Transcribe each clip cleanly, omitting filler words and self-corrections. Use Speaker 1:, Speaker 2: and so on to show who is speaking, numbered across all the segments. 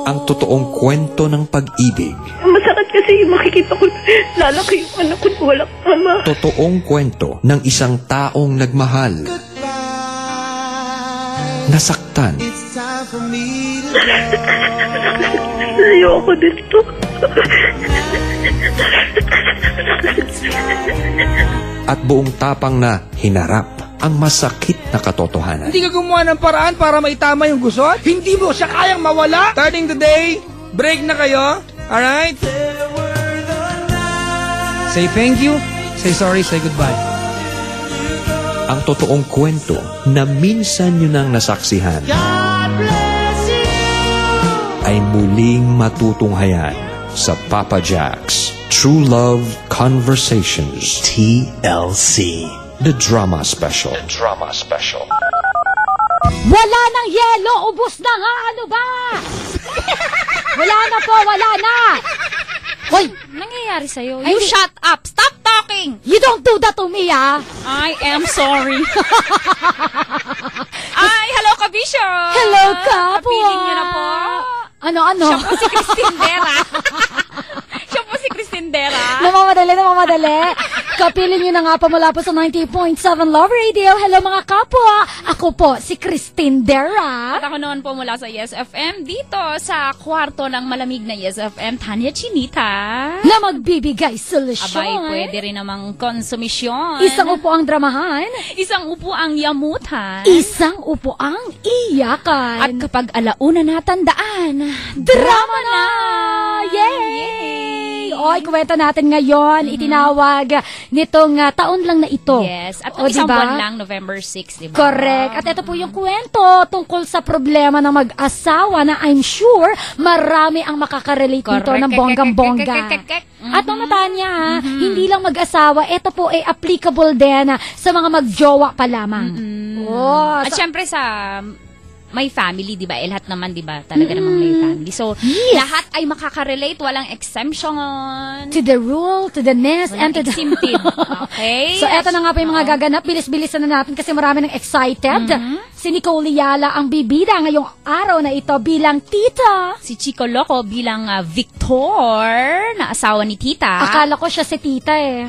Speaker 1: Ang totoong kwento ng pag-ibig.
Speaker 2: Masakit kasi makikita ko lalaki yung anak ko walang ama.
Speaker 1: Totoong kwento ng isang taong nagmahal. Nasaktan.
Speaker 2: Ayoko dito.
Speaker 1: At buong tapang na hinarap ang masakit na katotohanan.
Speaker 3: Hindi ka gumawa ng paraan para maitama yung gusot? Hindi mo siya kayang mawala? Starting today, break na kayo. Alright? Say thank you, say sorry, say goodbye.
Speaker 1: Ang totoong kwento na minsan nyo nang nasaksihan ay muling matutunghayan sa Papa Jack's True Love Conversations TLC. The Drama Special. The Drama Special.
Speaker 4: Wala nang yelo! Ubus na nga! Ano ba? Wala na po! Wala na! Hoy!
Speaker 5: Nangyayari sa'yo? You shut up! Stop talking!
Speaker 4: You don't do that to me, ah!
Speaker 5: I am sorry. Ay, hello, Kabisyo!
Speaker 4: Hello, Kapo!
Speaker 5: Kapiling niyo na po.
Speaker 4: Ano?
Speaker 5: Siya po si Christine Dera. Siya po si Christine Dera.
Speaker 4: Namamadali. Kapilin nyo na nga po mula po sa 90.7 Love Radio. Hello mga kapwa! Ako po si Christine Dera.
Speaker 5: At ako noon po mula sa Yes FM dito sa kwarto ng malamig na Yes FM, Tanya Chinita.
Speaker 4: Na magbibigay solusyon.
Speaker 5: Abay, pwede rin namang konsumisyon.
Speaker 4: Isang upo ang dramahan.
Speaker 5: Isang upo ang yamutan.
Speaker 4: Isang upo ang iyakan.
Speaker 5: At kapag alauna natandaan,
Speaker 4: drama na! Yay! Oy, kwento natin ngayon, itinawag nitong taon lang na ito.
Speaker 5: Yes, at isang buwan lang, November 6, diba?
Speaker 4: Correct. At ito po yung kwento tungkol sa problema ng mag-asawa na I'm sure marami ang makakarelate nito ng bonggang-bongga. At mamataan niya, hindi lang mag-asawa, ito po ay applicable din sa mga magjowa pa lamang.
Speaker 5: At syempre sa may family, di ba? Lahat naman, di ba? Talaga namang may family. So, lahat ay makaka-relate. Walang exemption.
Speaker 4: To the rule, to the nest, and to the...
Speaker 5: exempted. Okay?
Speaker 4: So, eto na nga po yung mga gaganap. Bilis-bilisan na natin kasi marami nang excited. Si Nicole Yala ang bibida ngayong araw na ito bilang tita.
Speaker 5: Si Chico Loco bilang Victor, na asawa ni tita.
Speaker 4: Akala ko siya si tita eh.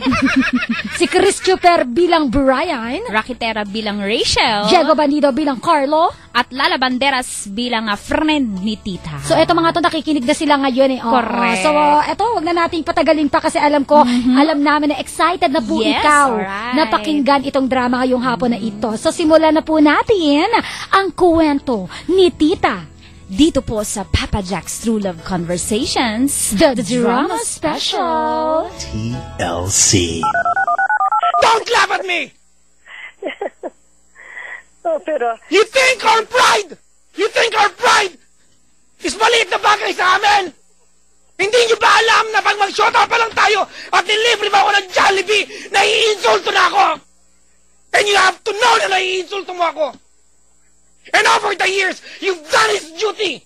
Speaker 4: Si Chris Chuper bilang Brian.
Speaker 5: Rakitera bilang Rachel.
Speaker 4: Diego Bandido bilang Carlo.
Speaker 5: At Lala Banderas bilang friend ni tita.
Speaker 4: So, eto mga to, nakikinig na sila ngayon eh.
Speaker 5: Correct.
Speaker 4: So, eto, wag na nating patagalin pa kasi alam ko, alam namin na excited na po ikaw na pakinggan itong drama ngayong hapon na ito. So, simulan na po natin ang kwento ni tita.
Speaker 5: Dito po sa Papa Jack's True Love Conversations,
Speaker 4: The Drama Special.
Speaker 1: TLC.
Speaker 3: Don't laugh at me!
Speaker 2: Pero...
Speaker 3: You think our pride is maliit na bagay sa amin? Hindi nyo ba alam na pag mag-shota pa lang tayo at nilibre ba ako ng Jollibee, naiinsulto na ako? And you have to know na naiinsulto mo ako. And over the years, you've done his duty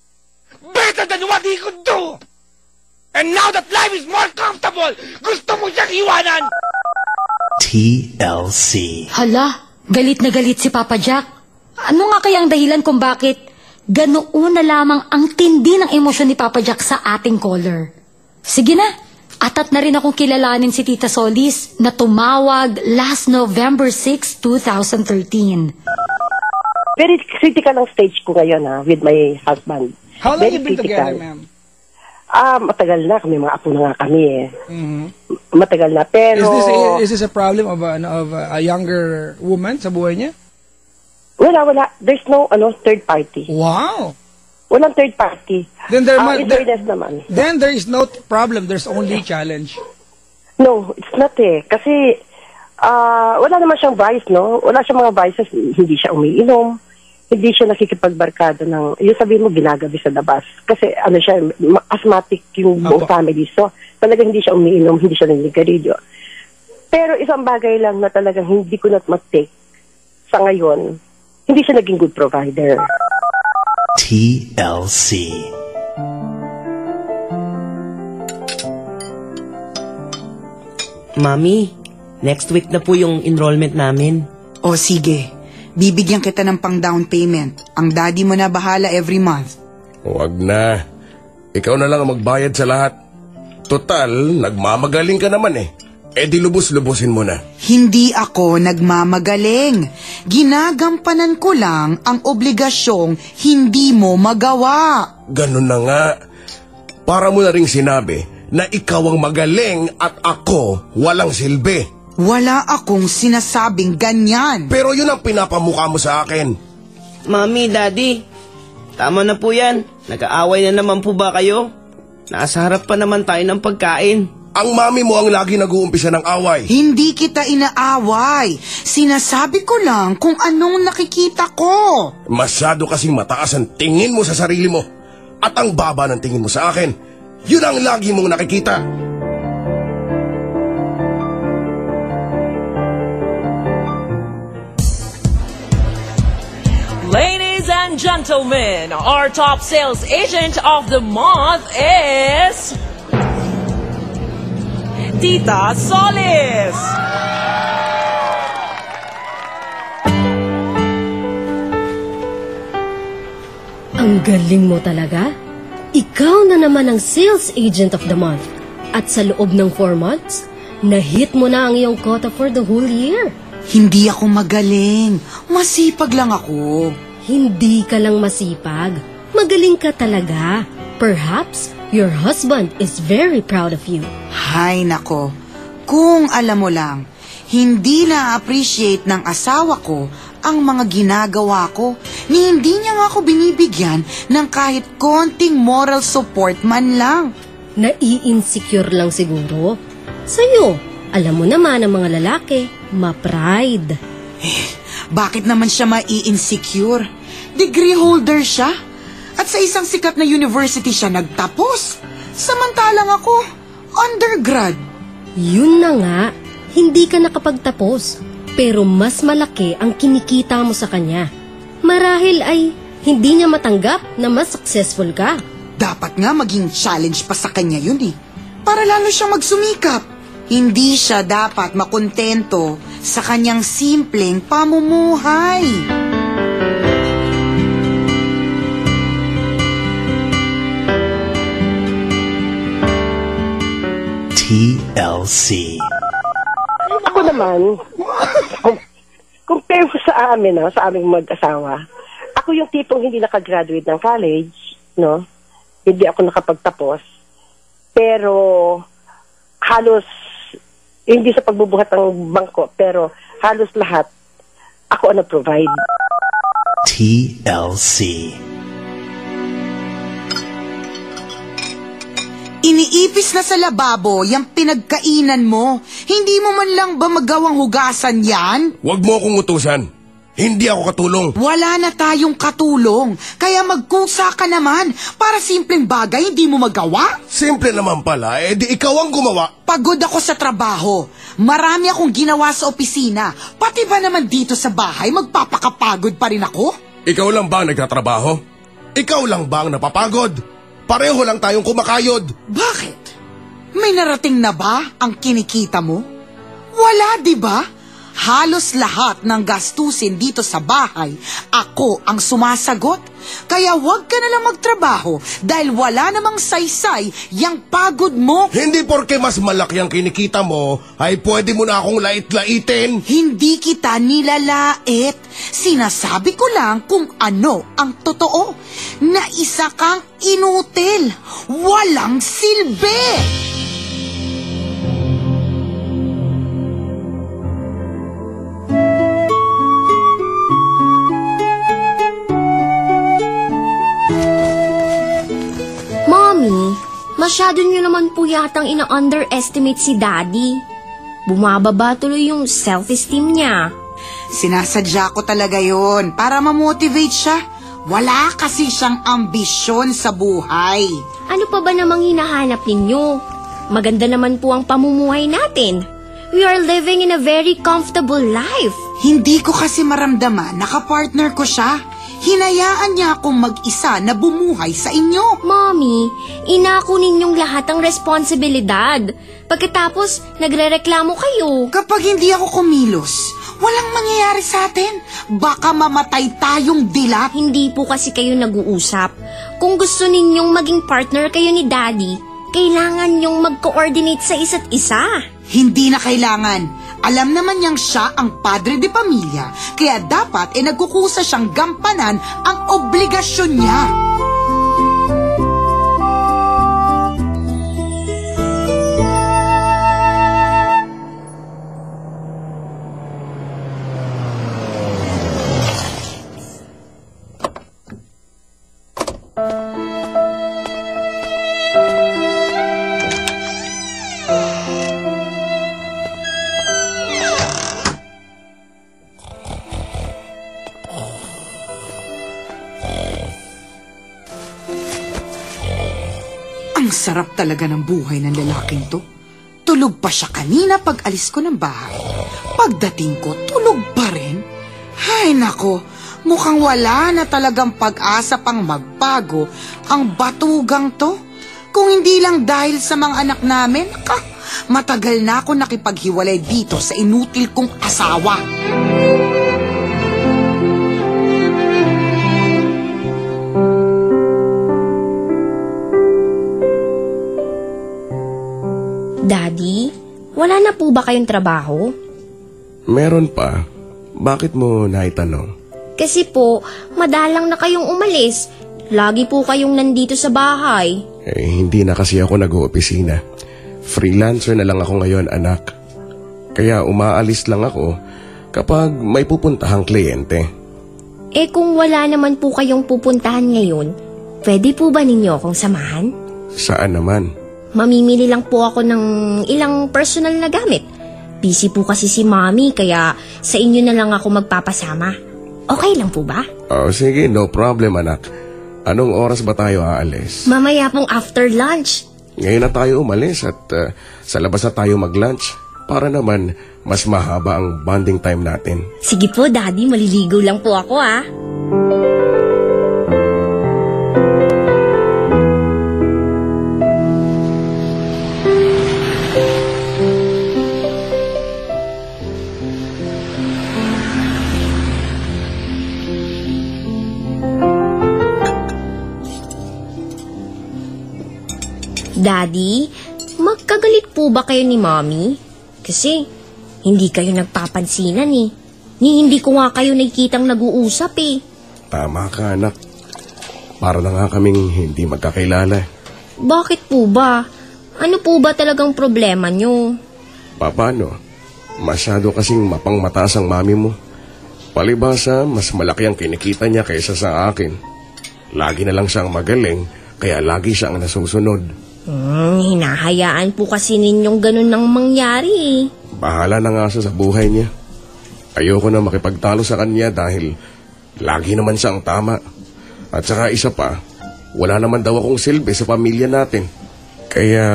Speaker 3: better than what he could do. And now that life is more comfortable, gusto mo siyang iwanan.
Speaker 1: TLC.
Speaker 4: Hala, galit na galit si Papa Jack. Ano nga kaya ang dahilan kung bakit ganoon na lamang ang tindi ng emosyon ni Papa Jack sa ating caller? Sige na, atat na rin akong kilalanin si Tita Solis na tumawag last November 6, 2013.
Speaker 2: Very critical ang stage ko ngayon with my husband.
Speaker 3: How long
Speaker 2: Very
Speaker 3: you been
Speaker 2: critical.
Speaker 3: together, ma'am?
Speaker 2: Matagal na kami, mga apo na nga kami eh. Matagal na, pero...
Speaker 3: Is this a problem of a younger woman sa buhay niya?
Speaker 2: Wala. There's no third party.
Speaker 3: Wow!
Speaker 2: Walang third party.
Speaker 3: Then
Speaker 2: In fairness naman.
Speaker 3: Then there is no problem, there's only challenge.
Speaker 2: No, it's not eh. Kasi wala naman siyang vice, no? Wala siyang mga vices. Hindi siya umiinom. Hindi siya nakikipagbarkada ng, yung sabihin mo, ginagabi sa labas. Kasi siya, asthmatic yung buong family. So, talagang hindi siya umiinom, hindi siya naninigarilyo. Pero isang bagay lang na talagang hindi ko na mag-take sa ngayon, hindi siya naging good provider.
Speaker 1: TLC.
Speaker 6: Mami, next week na po yung enrollment namin.
Speaker 7: O sige,
Speaker 6: Bibigyan kita ng pang down payment. Ang daddy mo na bahala every month.
Speaker 7: Huwag na. Ikaw na lang ang magbayad sa lahat. Total, nagmamagaling ka naman eh. Eh di lubos-lubosin mo na.
Speaker 6: Hindi ako nagmamagaling. Ginagampanan ko lang ang obligasyong hindi mo magawa.
Speaker 7: Ganun na nga. Para mo na ring sinabi na ikaw ang magaling at ako walang silbi.
Speaker 6: Wala akong sinasabing ganyan.
Speaker 7: Pero yun ang pinapamukha mo sa akin.
Speaker 8: Mami, Daddy, tama na po yan. Nag-aaway na naman po ba kayo? Nasa harap pa naman tayo ng pagkain.
Speaker 7: Ang mami mo ang lagi nag-uumpisa ng away.
Speaker 6: Hindi kita inaaway. Sinasabi ko lang kung anong nakikita ko.
Speaker 7: Masyado kasing mataas ang tingin mo sa sarili mo. At ang baba ng tingin mo sa akin. Yun ang lagi mong nakikita.
Speaker 9: Ladies and gentlemen, our top sales agent of the month is Tita Solis.
Speaker 10: Ang galing mo talaga. Ikaw na naman ang sales agent of the month. At sa loob ng 4 months, na-hit mo na ang iyong quota for the whole year.
Speaker 6: Hindi ako magaling. Masipag lang ako.
Speaker 10: Hindi ka lang masipag. Magaling ka talaga. Perhaps your husband is very proud of you.
Speaker 6: Hay nako. Kung alam mo lang, hindi na-appreciate ng asawa ko ang mga ginagawa ko, ni hindi niya nga ako binibigyan ng kahit konting moral support man lang.
Speaker 10: Nai-insecure lang siguro. Sa'yo, alam mo naman ang mga lalaki, ma-pride.
Speaker 6: Bakit naman siya mai-insecure? Degree holder siya. At sa isang sikat na university siya nagtapos. Samantalang ako, undergrad.
Speaker 10: Yun na nga, hindi ka nakapagtapos. Pero mas malaki ang kinikita mo sa kanya. Marahil ay hindi niya matanggap na mas successful ka.
Speaker 6: Dapat nga maging challenge pa sa kanya yun eh. Para lalo siyang magsumikap. Hindi siya dapat makontento sa kanyang simpleng pamumuhay.
Speaker 11: TLC.
Speaker 2: Ako naman, compare mo sa amin, sa aming mag-asawa, ako yung tipong hindi nakagraduate ng college, no? Hindi ako nakapagtapos. Pero halos, hindi sa pagbubuhat ng bangko, pero halos lahat, ako ang nag-provide.
Speaker 11: TLC.
Speaker 6: Iniipis na sa lababo yung pinagkainan mo. Hindi mo man lang ba magawang hugasan yan?
Speaker 7: Huwag mo akong utusan. Hindi ako katulong.
Speaker 6: Wala na tayong katulong. Kaya magkusa ka naman. Para simpleng bagay hindi mo magawa?
Speaker 7: Simple naman pala, di ikaw ang gumawa.
Speaker 6: Pagod ako sa trabaho. Marami akong ginawa sa opisina. Pati ba naman dito sa bahay magpapakapagod pa rin ako?
Speaker 7: Ikaw lang ba ang nagtatrabaho? Ikaw lang ba ang napapagod? Pareho lang tayong kumakayod.
Speaker 6: Bakit? May narating na ba ang kinikita mo? Wala, di ba? Halos lahat ng gastusin dito sa bahay, ako ang sumasagot. Kaya huwag ka na lang magtrabaho dahil wala namang saysay yang pagod mo.
Speaker 7: Hindi porke mas malaki ang kinikita mo, ay pwede mo na akong lait-laitin.
Speaker 6: Hindi kita nilalait. Sinasabi ko lang kung ano ang totoo. Na isa kang inutil. Walang silbi.
Speaker 12: Masyado nyo naman po yatang ina-underestimate si Daddy. Bumababa tuloy yung self-esteem niya.
Speaker 6: Sinasadya ko talaga yon para ma-motivate siya. Wala kasi siyang ambisyon sa buhay.
Speaker 12: Ano pa ba namang hinahanap ninyo? Maganda naman po ang pamumuhay natin. We are living in a very comfortable life.
Speaker 6: Hindi ko kasi maramdaman nakapartner ko siya. Hinayaan niya akong mag-isa na bumuhay sa inyo.
Speaker 12: Mommy, inako ninyong lahat ang responsibilidad. Pagkatapos, nagrereklamo kayo.
Speaker 6: Kapag hindi ako kumilos, Walang mangyayari sa atin. Baka mamatay tayong dilat.
Speaker 12: Hindi po kasi kayo nag-uusap. Kung gusto ninyong maging partner kayo ni Daddy, kailangan nyong mag-coordinate sa isa't isa.
Speaker 6: Hindi na kailangan. Alam naman niyang siya ang padre de pamilya, kaya dapat nagkukusa siyang gampanan ang obligasyon niya. Ang sarap talaga ng buhay ng lalaking to. Tulog pa siya kanina pag alis ko ng bahay. Pagdating ko, tulog pa rin. Ay nako, mukhang wala na talagang pag-asa pang magbago ang batugang to. Kung hindi lang dahil sa mga anak namin, matagal na ako nakipaghiwalay dito sa inutil kong asawa.
Speaker 12: Daddy, wala na po ba kayong trabaho?
Speaker 7: Meron pa. Bakit mo naitanong?
Speaker 12: Kasi po, madalang na kayong umalis. Lagi po kayong nandito sa bahay.
Speaker 7: Hindi na kasi ako nag-oopisina. Freelancer na lang ako ngayon, anak. Kaya umaalis lang ako kapag may pupuntahang kliyente.
Speaker 12: Kung wala naman po kayong pupuntahan ngayon, pwede po ba ninyo akong samahan?
Speaker 7: Saan naman?
Speaker 12: Mamimili lang po ako ng ilang personal na gamit. Busy po kasi si Mommy, kaya sa inyo na lang ako magpapasama. Okay lang po ba?
Speaker 7: Sige, no problem, anak. Anong oras ba tayo aalis?
Speaker 12: Mamaya pong after lunch.
Speaker 7: Ngayon na tayo umalis at sa labas na tayo mag-lunch para naman mas mahaba ang bonding time natin.
Speaker 12: Sige po, Daddy. Maliligo lang po ako, ah. Daddy, magkagalit po ba kayo ni Mommy? Kasi hindi kayo nagpapansinan eh. Hindi ko nga kayo nakikitang nag-uusap eh.
Speaker 7: Tama ka, anak. Para na nga kaming hindi magkakilala.
Speaker 12: Bakit po ba? Ano po ba talagang problema nyo?
Speaker 7: Paano? Masyado kasing mapangmataas ang mami mo. Palibasa, mas malaki ang kinikita niya kaysa sa akin. Lagi na lang siyang magaling, kaya lagi siyang nasusunod.
Speaker 12: Hinahayaan po kasi ninyong ganun nang mangyari.
Speaker 7: Bahala na nga siya sa buhay niya. Ayoko na makipagtalo sa kanya dahil lagi naman siya ang tama. At saka isa pa, wala naman daw akong silbi sa pamilya natin. Kaya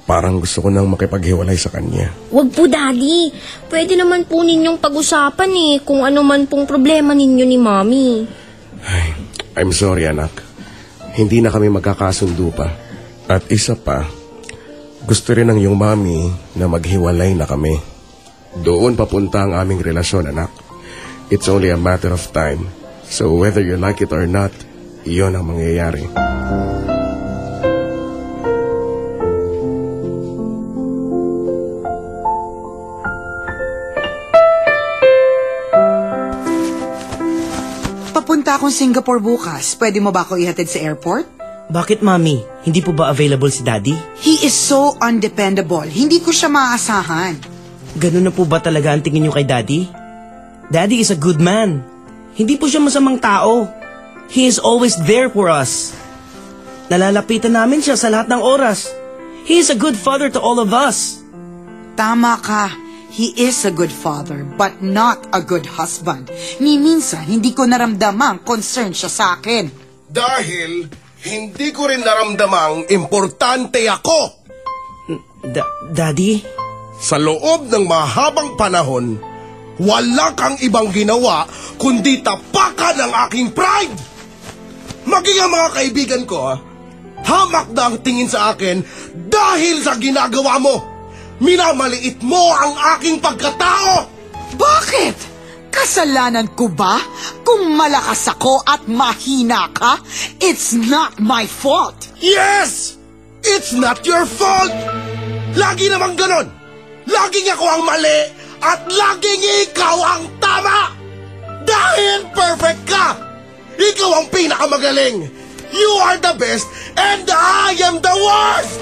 Speaker 7: parang gusto ko nang makipaghiwalay sa kanya.
Speaker 12: Wag po, Daddy. Pwede naman po ninyong pag-usapan eh kung ano man pong problema ninyo ni Mommy.
Speaker 7: Ay, I'm sorry, anak. Hindi na kami magkakasundo pa. At isa pa, gusto rin ng iyong mami na maghiwalay na kami. Doon papunta ang aming relasyon, anak. It's only a matter of time. So whether you like it or not, iyon ang mangyayari.
Speaker 6: Papunta akong Singapore bukas. Pwede mo ba ako ihatid sa airport?
Speaker 8: Bakit, Mami? Hindi po ba available si Daddy?
Speaker 6: He is so undependable. Hindi ko siya maaasahan.
Speaker 8: Ganun na po ba talaga ang tingin niyo kay Daddy? Daddy is a good man. Hindi po siya masamang tao. He is always there for us. Nalalapitan namin siya sa lahat ng oras. He is a good father to all of us.
Speaker 6: Tama ka. He is a good father, but not a good husband. Minsan, hindi ko naramdamang concern siya sa akin.
Speaker 7: Dahil hindi ko rin naramdamang importante ako.
Speaker 8: Daddy?
Speaker 7: Sa loob ng mahabang panahon, wala kang ibang ginawa kundi tapakan ang aking pride. Maging ang mga kaibigan ko, Hamak na ang tingin sa akin dahil sa ginagawa mo. Minamaliit mo ang aking pagkatao.
Speaker 6: Bakit? Kasalanan ko ba kung malakas ako at mahina ka? It's not my fault.
Speaker 7: Yes! It's not your fault! Lagi namang ganon. Laging ako ang mali at laging ikaw ang tama. Dahil perfect ka. Ikaw ang pinakamagaling. You are the best and I am the worst!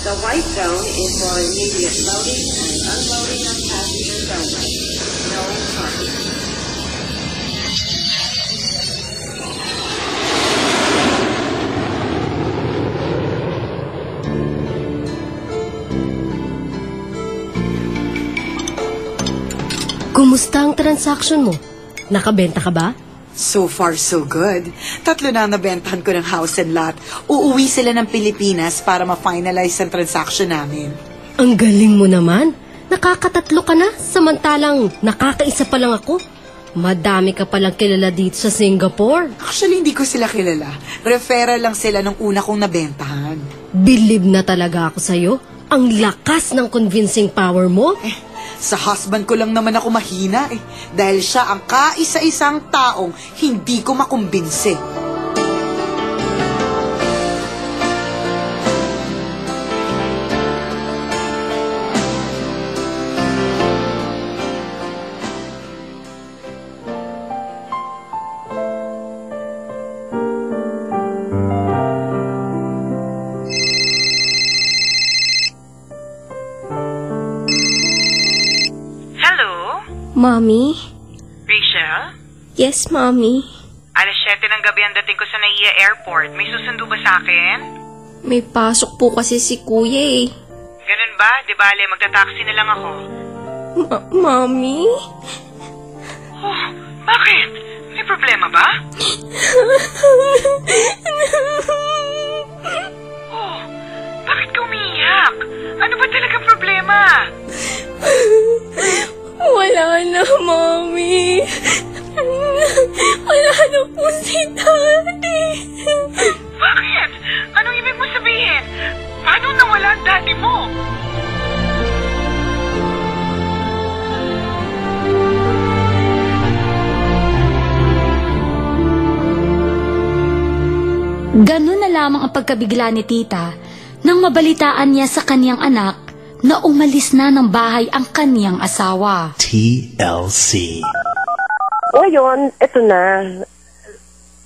Speaker 11: The white zone is for immediate loading and unloading of passengers only. No parking.
Speaker 10: Kumusta ang transaction mo? Nakabenta ka ba?
Speaker 6: So far, so good. 3 na ang nabentahan ko ng house and lot. Uuwi sila ng Pilipinas para ma-finalize ang transaction namin.
Speaker 10: Ang galing mo naman. Nakaka3 ka na, samantalang nakaka1 pa lang ako. Madami ka palang kilala dito sa Singapore.
Speaker 6: Actually, hindi ko sila kilala. Referral lang sila nung una kong nabentahan.
Speaker 10: Believe na talaga ako sa'yo. Ang lakas ng convincing power mo.
Speaker 6: Sa husband ko lang naman ako mahina dahil siya ang kaisa-isang taong hindi ko makumbinsi.
Speaker 12: Mommy?
Speaker 13: Rachel?
Speaker 12: Yes, Mommy.
Speaker 13: 7:00 ng gabi ang dating ko sa Naiya Airport. May susundo ba sa akin?
Speaker 12: May pasok po kasi si Kuya
Speaker 13: Ganun ba? Di bale, magta-taxi na lang ako.
Speaker 12: Mommy?
Speaker 13: Oh, bakit? May problema ba? Oh, bakit ka umiiyak? Ano ba talagang problema?
Speaker 12: Wala na, Mommy. Wala na po si Daddy.
Speaker 13: Bakit? Anong ibig mo sabihin? Paano nawala ang daddy mo?
Speaker 4: Ganun na lamang ang pagkabigla ni Tita nang mabalitaan niya sa kaniyang anak na umalis na ng bahay ang kaniyang asawa.
Speaker 1: TLC.
Speaker 2: Ngayon, eto na.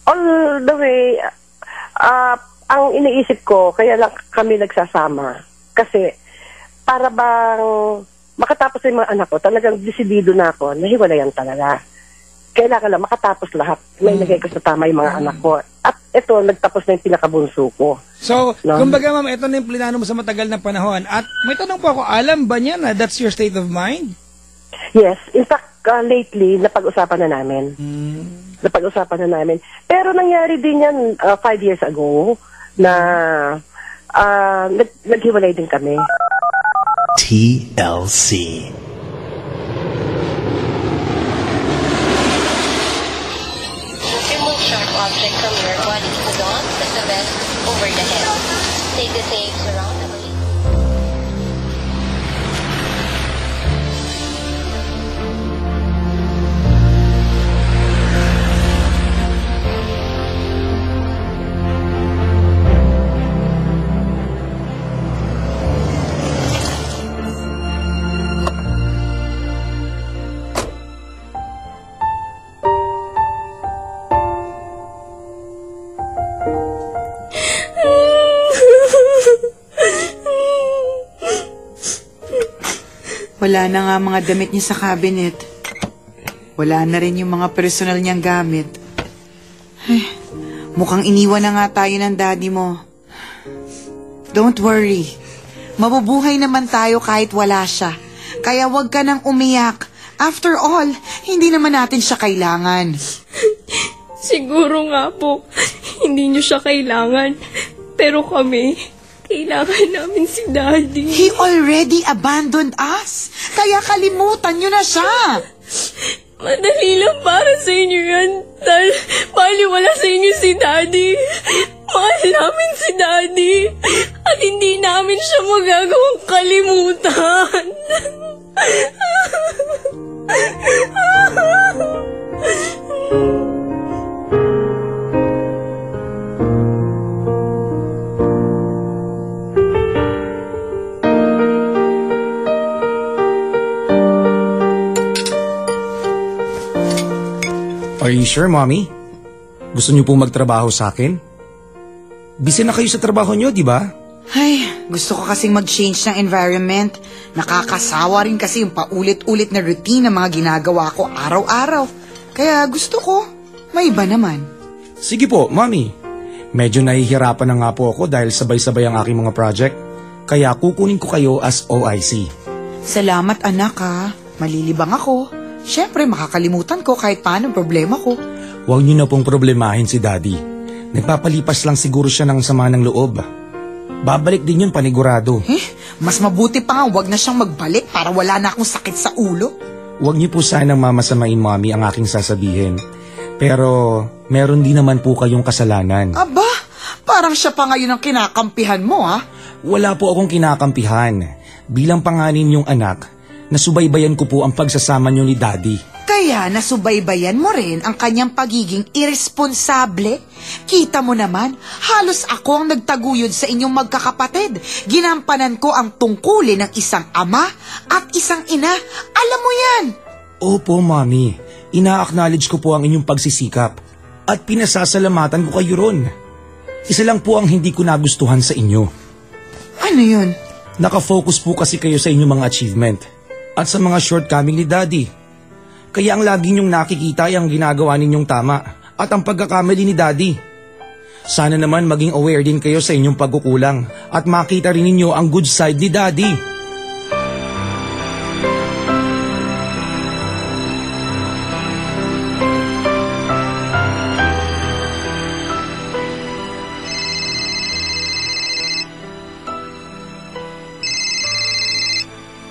Speaker 2: All the way, ang iniisip ko, kaya lang kami nagsasama. Kasi, para bang makatapos yung mga anak ko, talagang desidido na ako, nahiwalayan talaga. Kailangan lang makatapos lahat. May lagay ko sa tama yung mga anak ko. At ito, nagtapos na yung pinakabunso ko.
Speaker 3: So, kumbaga ma'am, ito na yung plinano mo sa matagal na panahon. At may tanong po ako, alam ba niya na that's your state of mind?
Speaker 2: Yes. In fact, lately, napag-usapan na namin. Napag-usapan na namin. Pero nangyari din yan 5 years ago na naghiwalay din kami.
Speaker 1: TLC.
Speaker 14: Remove sharp object from your body to dawn, set the vest over the head. Take the tapes around the body.
Speaker 6: Wala na nga mga damit niya sa cabinet. Wala na rin yung mga personal niyang gamit. Ay, mukhang iniwan na nga tayo ng daddy mo. Don't worry. Mabubuhay naman tayo kahit wala siya. Kaya wag ka nang umiyak. After all, hindi naman natin siya kailangan.
Speaker 15: Siguro nga po, hindi niyo siya kailangan. Pero kami, kailangan namin si Daddy.
Speaker 6: He already abandoned us. Kaya kalimutan niyo na siya.
Speaker 15: Madali lang para sa inyo yan. Dahil wala sa inyo si Daddy. Mahal namin si Daddy. At hindi namin siya magagawang kalimutan.
Speaker 16: Are you sure, Mommy? Gusto niyo po magtrabaho sa akin? Busy na kayo sa trabaho niyo, di ba?
Speaker 6: Ay, gusto ko kasing mag-change ng environment. Nakakasawa rin kasi yung paulit-ulit na routine ng mga ginagawa ko araw-araw. Kaya gusto ko, may iba naman.
Speaker 16: Sige po, Mommy. Medyo nahihirapan na nga po ako dahil sabay-sabay ang aking mga project. Kaya kukunin ko kayo as OIC.
Speaker 6: Salamat anak ha. Malilibang ako. Siyempre, makakalimutan ko kahit paano problema ko.
Speaker 16: Huwag niyo na pong problemahin si Daddy. Nagpapalipas lang siguro siya ng sama ng loob. Babalik din yun panigurado.
Speaker 6: Mas mabuti pa nga wag na siyang magbalik para wala na akong sakit sa ulo.
Speaker 16: Huwag niyo po sanang mamasamain, Mommy, ang aking sasabihin. Pero meron din naman po kayong kasalanan.
Speaker 6: Aba, parang siya pa ngayon ang kinakampihan mo ha?
Speaker 16: Wala po akong kinakampihan. Bilang panganin yung anak, nasubaybayan ko po ang pagsasama niyo ni Daddy.
Speaker 6: Kaya nasubaybayan mo rin ang kanyang pagiging irresponsable. Kita mo naman, halos ako ang nagtaguyod sa inyong magkakapatid. Ginampanan ko ang tungkulin ng isang ama at isang ina. Alam mo yan.
Speaker 16: Opo, Mommy. Ina-acknowledge ko po ang inyong pagsisikap. At pinasasalamatan ko kayo ron. Isa lang po ang hindi ko nagustuhan sa inyo.
Speaker 6: Ano yun?
Speaker 16: Nakafocus po kasi kayo sa inyong mga achievement. At sa mga shortcoming ni Daddy. Kaya ang lagi niyong nakikita ay ang ginagawa ninyong tama at ang pagkakamali ni Daddy. Sana naman maging aware din kayo sa inyong pagkukulang at makita rin ninyo ang good side ni Daddy.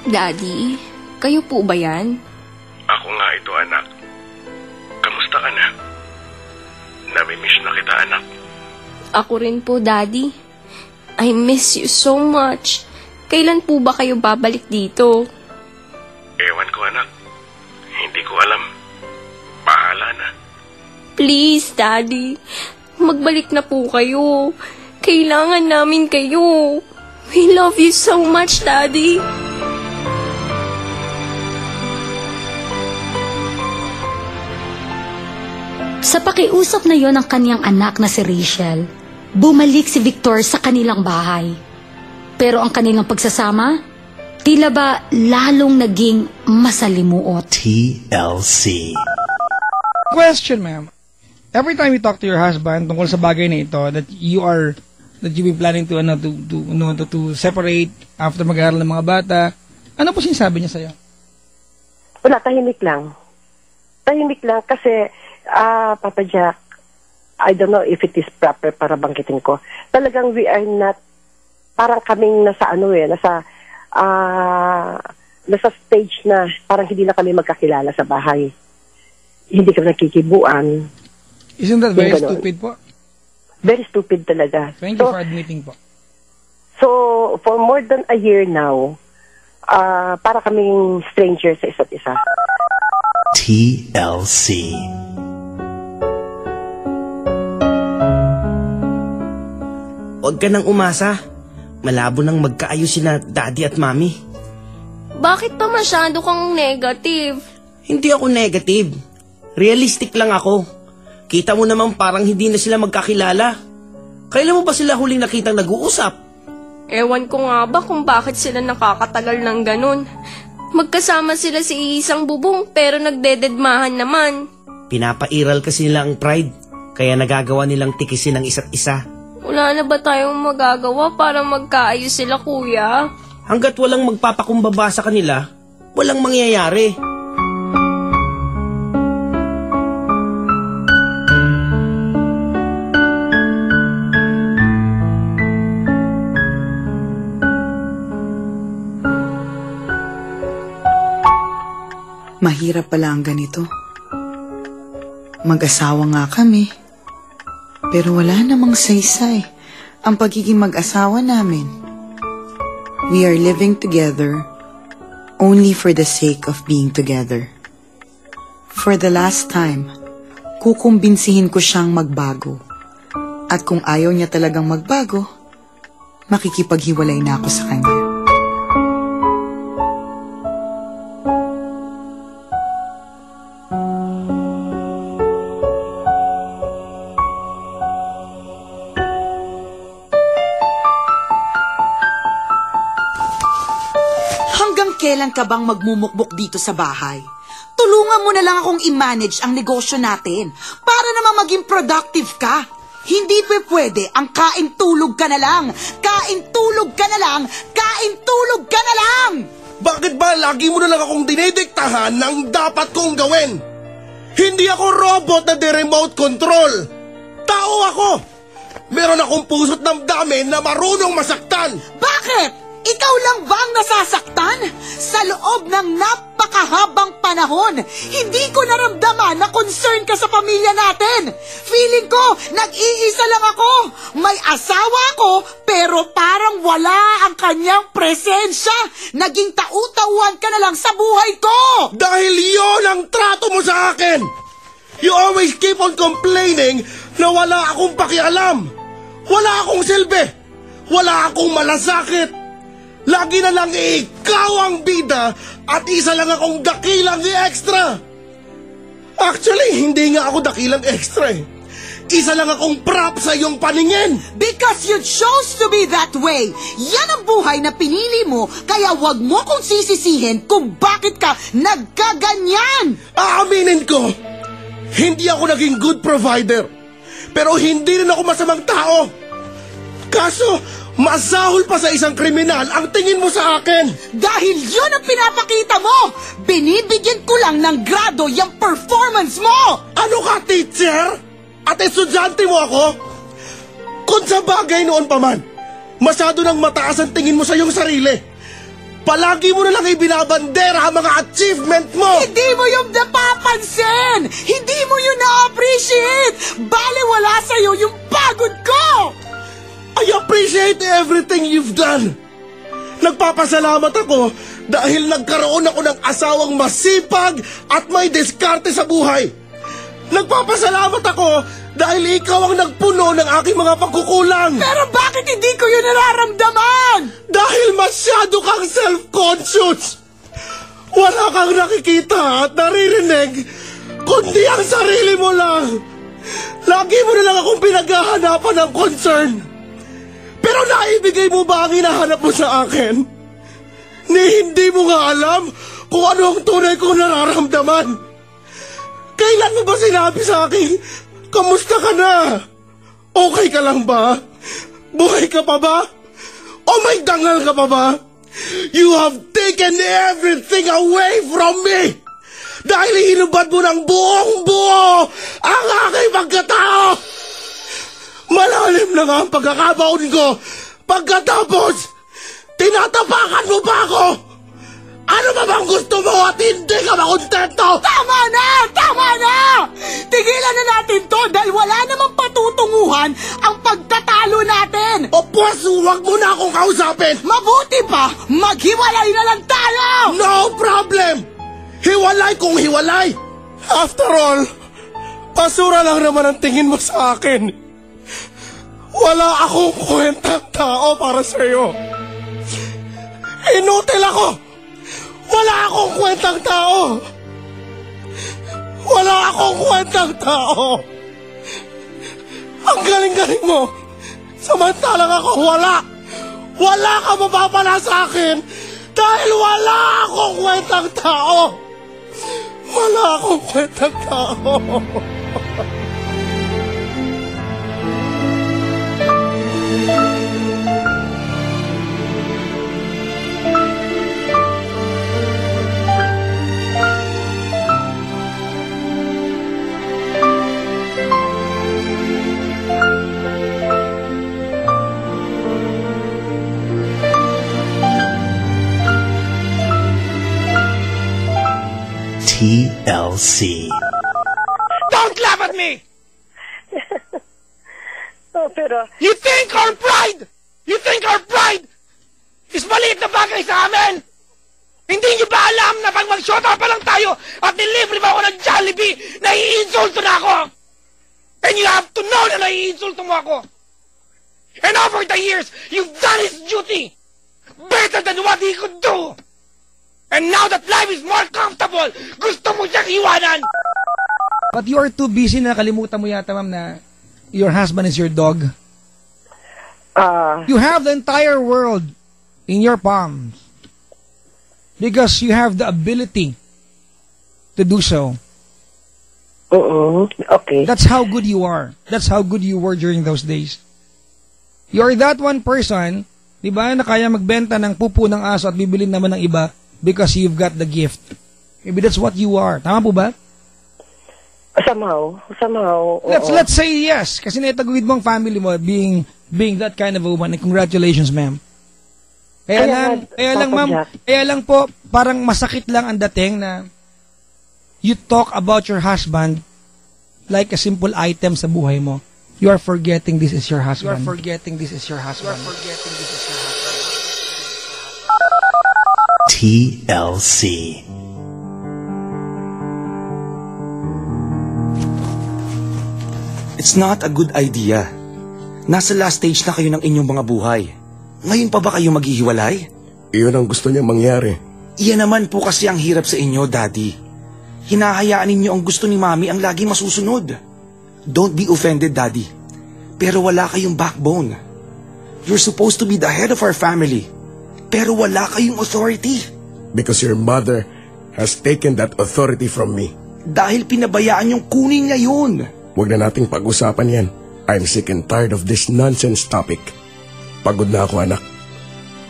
Speaker 15: Daddy, kayo po ba yan?
Speaker 7: Ako nga ito, anak. Kamusta ka na? Namimiss na kita, anak.
Speaker 15: Ako rin po, Daddy. I miss you so much. Kailan po ba kayo babalik dito?
Speaker 7: Ewan ko, anak. Hindi ko alam. Bahala na.
Speaker 15: Please, Daddy. Magbalik na po kayo. Kailangan namin kayo. We love you so much, Daddy.
Speaker 4: Sa pakiusap na yon ng kaniyang anak na si Rachel, bumalik si Victor sa kanilang bahay. Pero ang kanilang pagsasama, tila ba lalong naging masalimuot.
Speaker 1: TLC.
Speaker 3: Question, ma'am. Every time you talk to your husband tungkol sa bagay na ito, that you've been planning to separate after mag-aaral ng mga bata, ano po sinasabi niya sa'yo?
Speaker 2: Wala, tahimik lang. Tahimik lang kasi Papa Jack, I don't know if it is proper para banggitin ko. Talagang we are not, parang kaming nasa nasa stage na parang hindi na kami magkakilala sa bahay. Hindi kami nagkikibuan.
Speaker 3: Isn't that very stupid po?
Speaker 2: Very stupid talaga.
Speaker 3: Thank you for admitting po.
Speaker 2: So, for more than a year now, para kaming strangers sa isa't isa.
Speaker 1: TLC.
Speaker 8: Huwag ka nang umasa. Malabo nang magkaayos sina Daddy at Mommy.
Speaker 15: Bakit pa masyado kang negative?
Speaker 8: Hindi ako negative. Realistic lang ako. Kita mo naman parang hindi na sila magkakilala. Kailan mo ba sila huling nakitang nag-uusap?
Speaker 15: Ewan ko nga ba kung bakit sila nakakatagal ng ganun. Magkasama sila sa isang bubong pero nagdededmahan naman.
Speaker 8: Pinapairal kasi nila ang pride. Kaya nagagawa nilang tikisin ang isa't isa.
Speaker 15: Wala na ba tayong magagawa para magkaayos sila, kuya?
Speaker 8: Hanggat walang magpapakumbaba sa kanila, walang mangyayari.
Speaker 6: Mahirap pala ang ganito. Mag-asawa nga kami. Pero wala namang saysay ang pagiging mag-asawa namin. We are living together only for the sake of being together. For the last time, kukumbinsihin ko siyang magbago. At kung ayaw niya talagang magbago, makikipaghiwalay na ako sa kanya. Kailan ka bang magmumukbok dito sa bahay? Tulungan mo na lang akong i-manage ang negosyo natin para naman maging productive ka. Hindi pwede ang kain-tulog ka na lang. Kain-tulog ka na lang. Kain-tulog ka na lang!
Speaker 7: Bakit ba lagi mo na lang akong dinidiktahan ng dapat kong gawin? Hindi ako robot na de-remote control. Tao ako. Meron akong puso't damdamin na marunong masaktan.
Speaker 6: Bakit? Ikaw lang ba ang nasasaktan? Sa loob ng napakahabang panahon, hindi ko naramdaman na concern ka sa pamilya natin. Feeling ko, nag-iisa lang ako. May asawa ako, pero parang wala ang kanyang presensya. Naging tau-tauhan ka na lang sa buhay ko.
Speaker 7: Dahil yon ang trato mo sa akin. You always keep on complaining na wala akong pakialam. Wala akong silbi. Wala akong malasakit. Lagi na lang ikaw ang bida at isa lang akong dakilang extra. Actually, hindi nga ako dakilang extra eh. Isa lang akong prop sa iyong paningin.
Speaker 6: Because you chose to be that way. Yan ang buhay na pinili mo, kaya wag mo kong sisisihin kung bakit ka nagkaganyan.
Speaker 7: Aaminin ko, hindi ako naging good provider. Pero hindi rin ako masamang tao. Kaso, masahol pa sa isang kriminal ang tingin mo sa akin.
Speaker 6: Dahil yun ang pinapakita mo. Binibigyan ko lang ng grado yung performance mo.
Speaker 7: Ano ka, teacher? At estudyante mo ako? Kung sa bagay noon pa man, masyado nang mataas ang tingin mo sa iyong sarili. Palagi mo na lang ibinabandera ang mga achievement mo.
Speaker 6: Hindi mo yung napapansin. Hindi mo yung na-appreciate. Bale wala sa'yo yung pagod ko.
Speaker 7: I appreciate everything you've done. Nagpapasalamat ako dahil nagkaroon ako ng asawang masipag at may diskarte sa buhay. Nagpapasalamat ako dahil ikaw ang nagpuno ng aking mga pagkukulang.
Speaker 6: Pero bakit hindi ko yun nararamdaman?
Speaker 7: Dahil masyado kang self-conscious. Wala kang nakikita at naririnig, kundi ang sarili mo lang. Lagi mo na lang akong pinaghahanapan ng concern. Pero naibigay mo ba ang hinahanap mo sa akin? Ni hindi mo nga alam kung ano ang tunay kong nararamdaman. Kailan mo ba sinabi sa akin, kamusta ka na? Okay ka lang ba? Buhay ka pa ba? O may dangal ka pa ba? You have taken everything away from me! Dahil hinubad mo ng buong-buo ang aking pagkatao! Malalim na nga ang pagkakabaon ko. Pagkatapos, tinatapakan mo pa ako. Ano ba bang gusto mo at hindi ka makontento?
Speaker 6: Tama na! Tama na! Tigilan na natin to dahil wala namang patutunguhan ang pagtatalo natin.
Speaker 7: O pues, huwag mo na akong kausapin.
Speaker 6: Mabuti pa, maghiwalay na lang tayo!
Speaker 7: No problem! Hiwalay kung hiwalay. After all, basura lang naman ang tingin mo sa akin. Wala akong kwentang tao para sa'yo. Inutil ako. Wala akong kwentang tao. Wala akong kwentang tao. Ang galing-galing mo. Samantalang ako wala. Wala ka mapapala sa akin dahil wala akong kwentang tao. Wala akong kwentang tao.
Speaker 17: TLC.
Speaker 3: Don't laugh at me!
Speaker 2: Pero...
Speaker 3: You think our pride is maliit na bagay sa amin? Hindi niyo ba alam na pag mag-shota pa lang tayo at nilibre ba ako ng Jollibee, naiinsulto na ako? And you have to know na naiinsulto mo ako. And over the years, you've done his duty better than what he could do. And now that life is more comfortable, gusto mo siyang iwanan.
Speaker 18: But you are too busy na nakalimutan mo yata, ma'am, na your husband is your dog. You have the entire world in your palms because you have the ability to do so.
Speaker 2: Okay.
Speaker 18: That's how good you are. That's how good you were during those days. You are that one person, di ba, na kaya magbenta ng pupo ng aso at bibilin naman ng iba because you've got the gift. Maybe that's what you are. Tama po ba?
Speaker 2: Somehow.
Speaker 18: Let's say yes, kasi naitaguyod mo ang family mo being that kind of a woman. And congratulations, ma'am. Kaya lang, ma'am, kaya lang po, parang masakit lang ang dating na you talk about your husband like a simple item sa buhay mo. You are forgetting this is your husband.
Speaker 17: TLC.
Speaker 16: It's not a good idea. Nasa last stage na kayo ng inyong mga buhay. Ngayon pa ba kayo maghihiwalay?
Speaker 7: Iyon ang gusto niya mangyari.
Speaker 16: Iyan naman po kasi ang hirap sa inyo, Daddy. Hinahayaan ninyo ang gusto ni Mami ang lagi masusunod. Don't be offended, Daddy. Pero wala kayong backbone. You're supposed to be the head of our family. Pero wala kayong authority.
Speaker 7: Because your mother has taken that authority from me.
Speaker 16: Dahil pinabayaan yung kunin niya yun.
Speaker 7: Huwag na nating pag-usapan yan. I'm sick and tired of this nonsense topic. Pagod na ako, anak.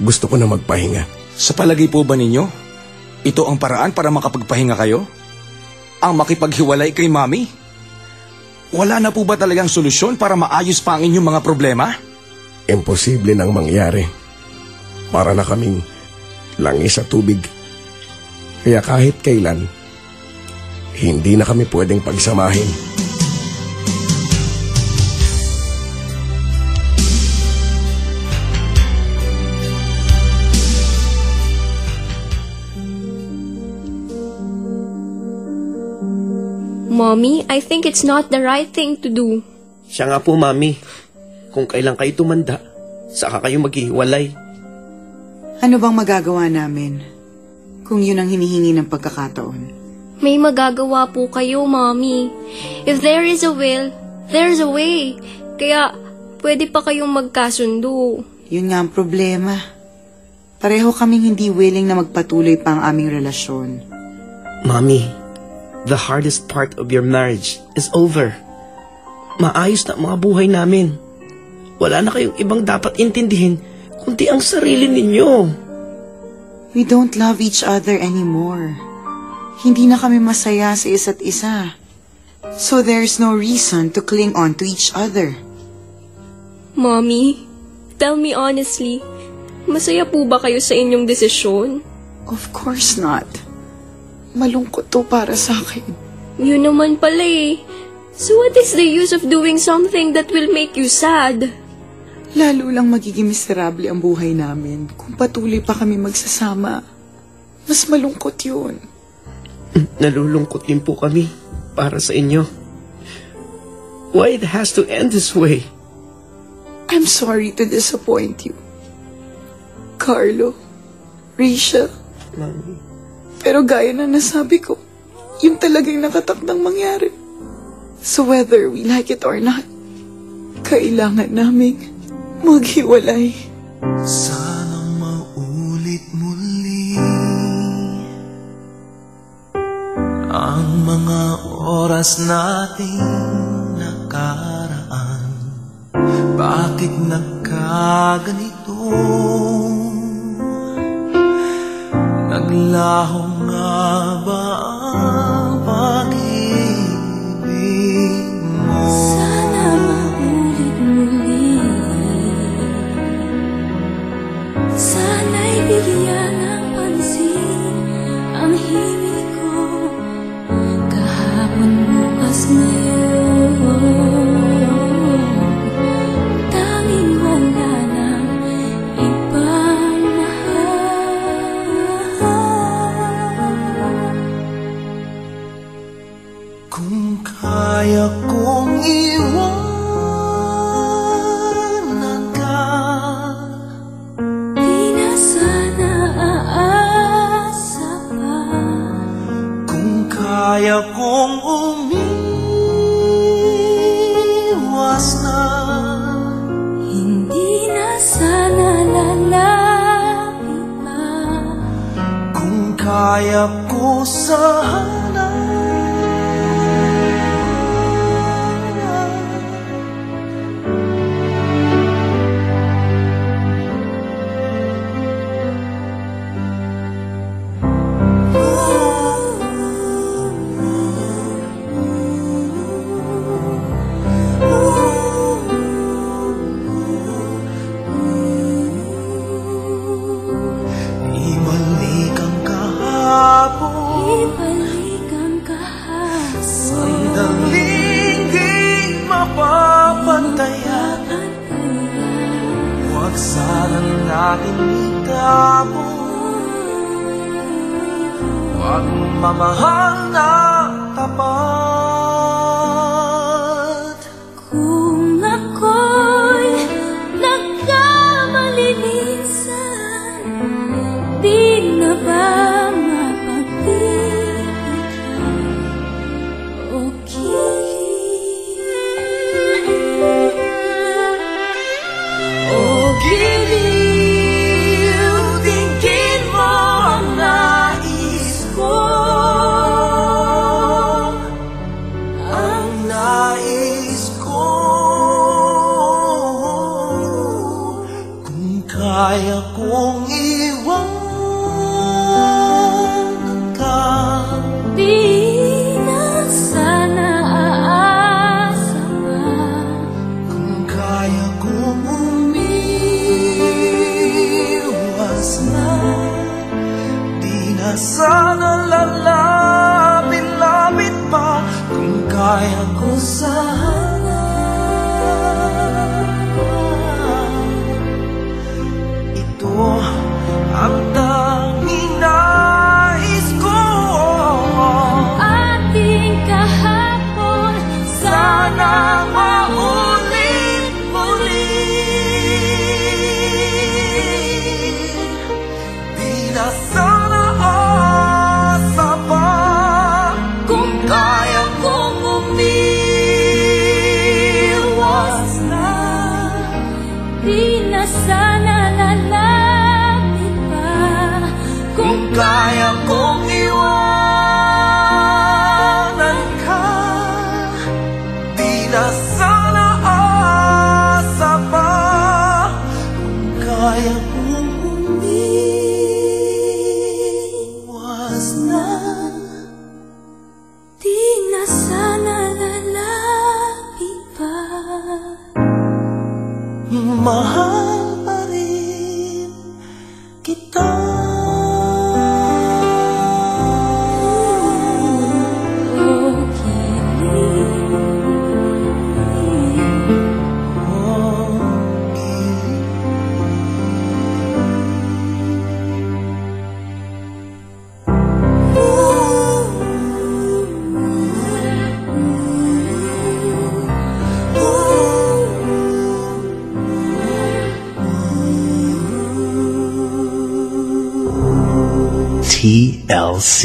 Speaker 7: Gusto ko na magpahinga.
Speaker 16: Sa palagay po ba ninyo, ito ang paraan para makapagpahinga kayo? Ang makipaghiwalay kay Mami? Wala na po ba talagang solusyon para maayos pa ang inyong mga problema?
Speaker 7: Imposible nang mangyari. Para na kaming langis sa tubig. Kaya kahit kailan, hindi na kami pwedeng pagsamahin.
Speaker 15: Mommy, I think it's not the right thing to do.
Speaker 8: Siya nga po, Mami. Kung kailan kayo tumanda, saka kayo maghihiwalay.
Speaker 6: Ano bang magagawa namin kung yun ang hinihingi ng pagkakataon?
Speaker 15: May magagawa po kayo, Mommy. If there is a will, there's a way. Kaya, pwede pa kayong magkasundo.
Speaker 6: Yun nga ang problema. Pareho kaming hindi willing na magpatuloy pa ang aming relasyon.
Speaker 8: Mami, the hardest part of your marriage is over. Maayos na ang mga buhay namin. Wala na kayong ibang dapat intindihin kundi ang sarili ninyo.
Speaker 6: We don't love each other anymore. Hindi na kami masaya sa isa't isa. So there's no reason to cling on to each other.
Speaker 15: Mommy, tell me honestly, masaya po ba kayo sa inyong desisyon?
Speaker 6: Of course not. Malungkot to para sa akin.
Speaker 15: Yun naman pala eh. So what is the use of doing something that will make you sad?
Speaker 6: Lalo lang magiging miserable ang buhay namin kung patuloy pa kami magsasama. Mas malungkot yun.
Speaker 8: Nalulungkot din po kami para sa inyo. Why it has to end this way?
Speaker 6: I'm sorry to disappoint you. Carlo, Risha.
Speaker 8: Mami.
Speaker 6: Pero gaya na nasabi ko, yun talagang nakatakdang mangyari. So whether we like it or not, kailangan naming maghiwalay.
Speaker 17: Sana maulit muli ang mga oras nating nakaraan. Bakit nagkaganito? Naglaho nga ba ang pag-ibig mo?
Speaker 15: Sana maulit muli. Sana'y bigyan ng pansin ang himig ko.
Speaker 17: kaya ko sana. Sandaling di mapapantayan, huwag sana natin itapon. Pagmamahal na tapat.
Speaker 15: Kung ako'y nagkamali minsan, di na ba
Speaker 17: kaya kong iwanan ka.
Speaker 15: Di na sana aasa pa.
Speaker 17: Kung kaya kong umiwas na, di na sana lalapit-lapit pa. Kung kaya ko sana. Ang tanging nais ko,
Speaker 15: ating kahapon sana maulit-ulit.
Speaker 17: Di na sana asa pa.
Speaker 15: Kung kaya kong umiwas na, di na sana
Speaker 17: kaya kong iwanan ka. Di na sana asa pa. Kung kaya kong umiwas na,
Speaker 15: di na sana lalapit pa.
Speaker 17: Mahal pa rin kita.
Speaker 1: TLC,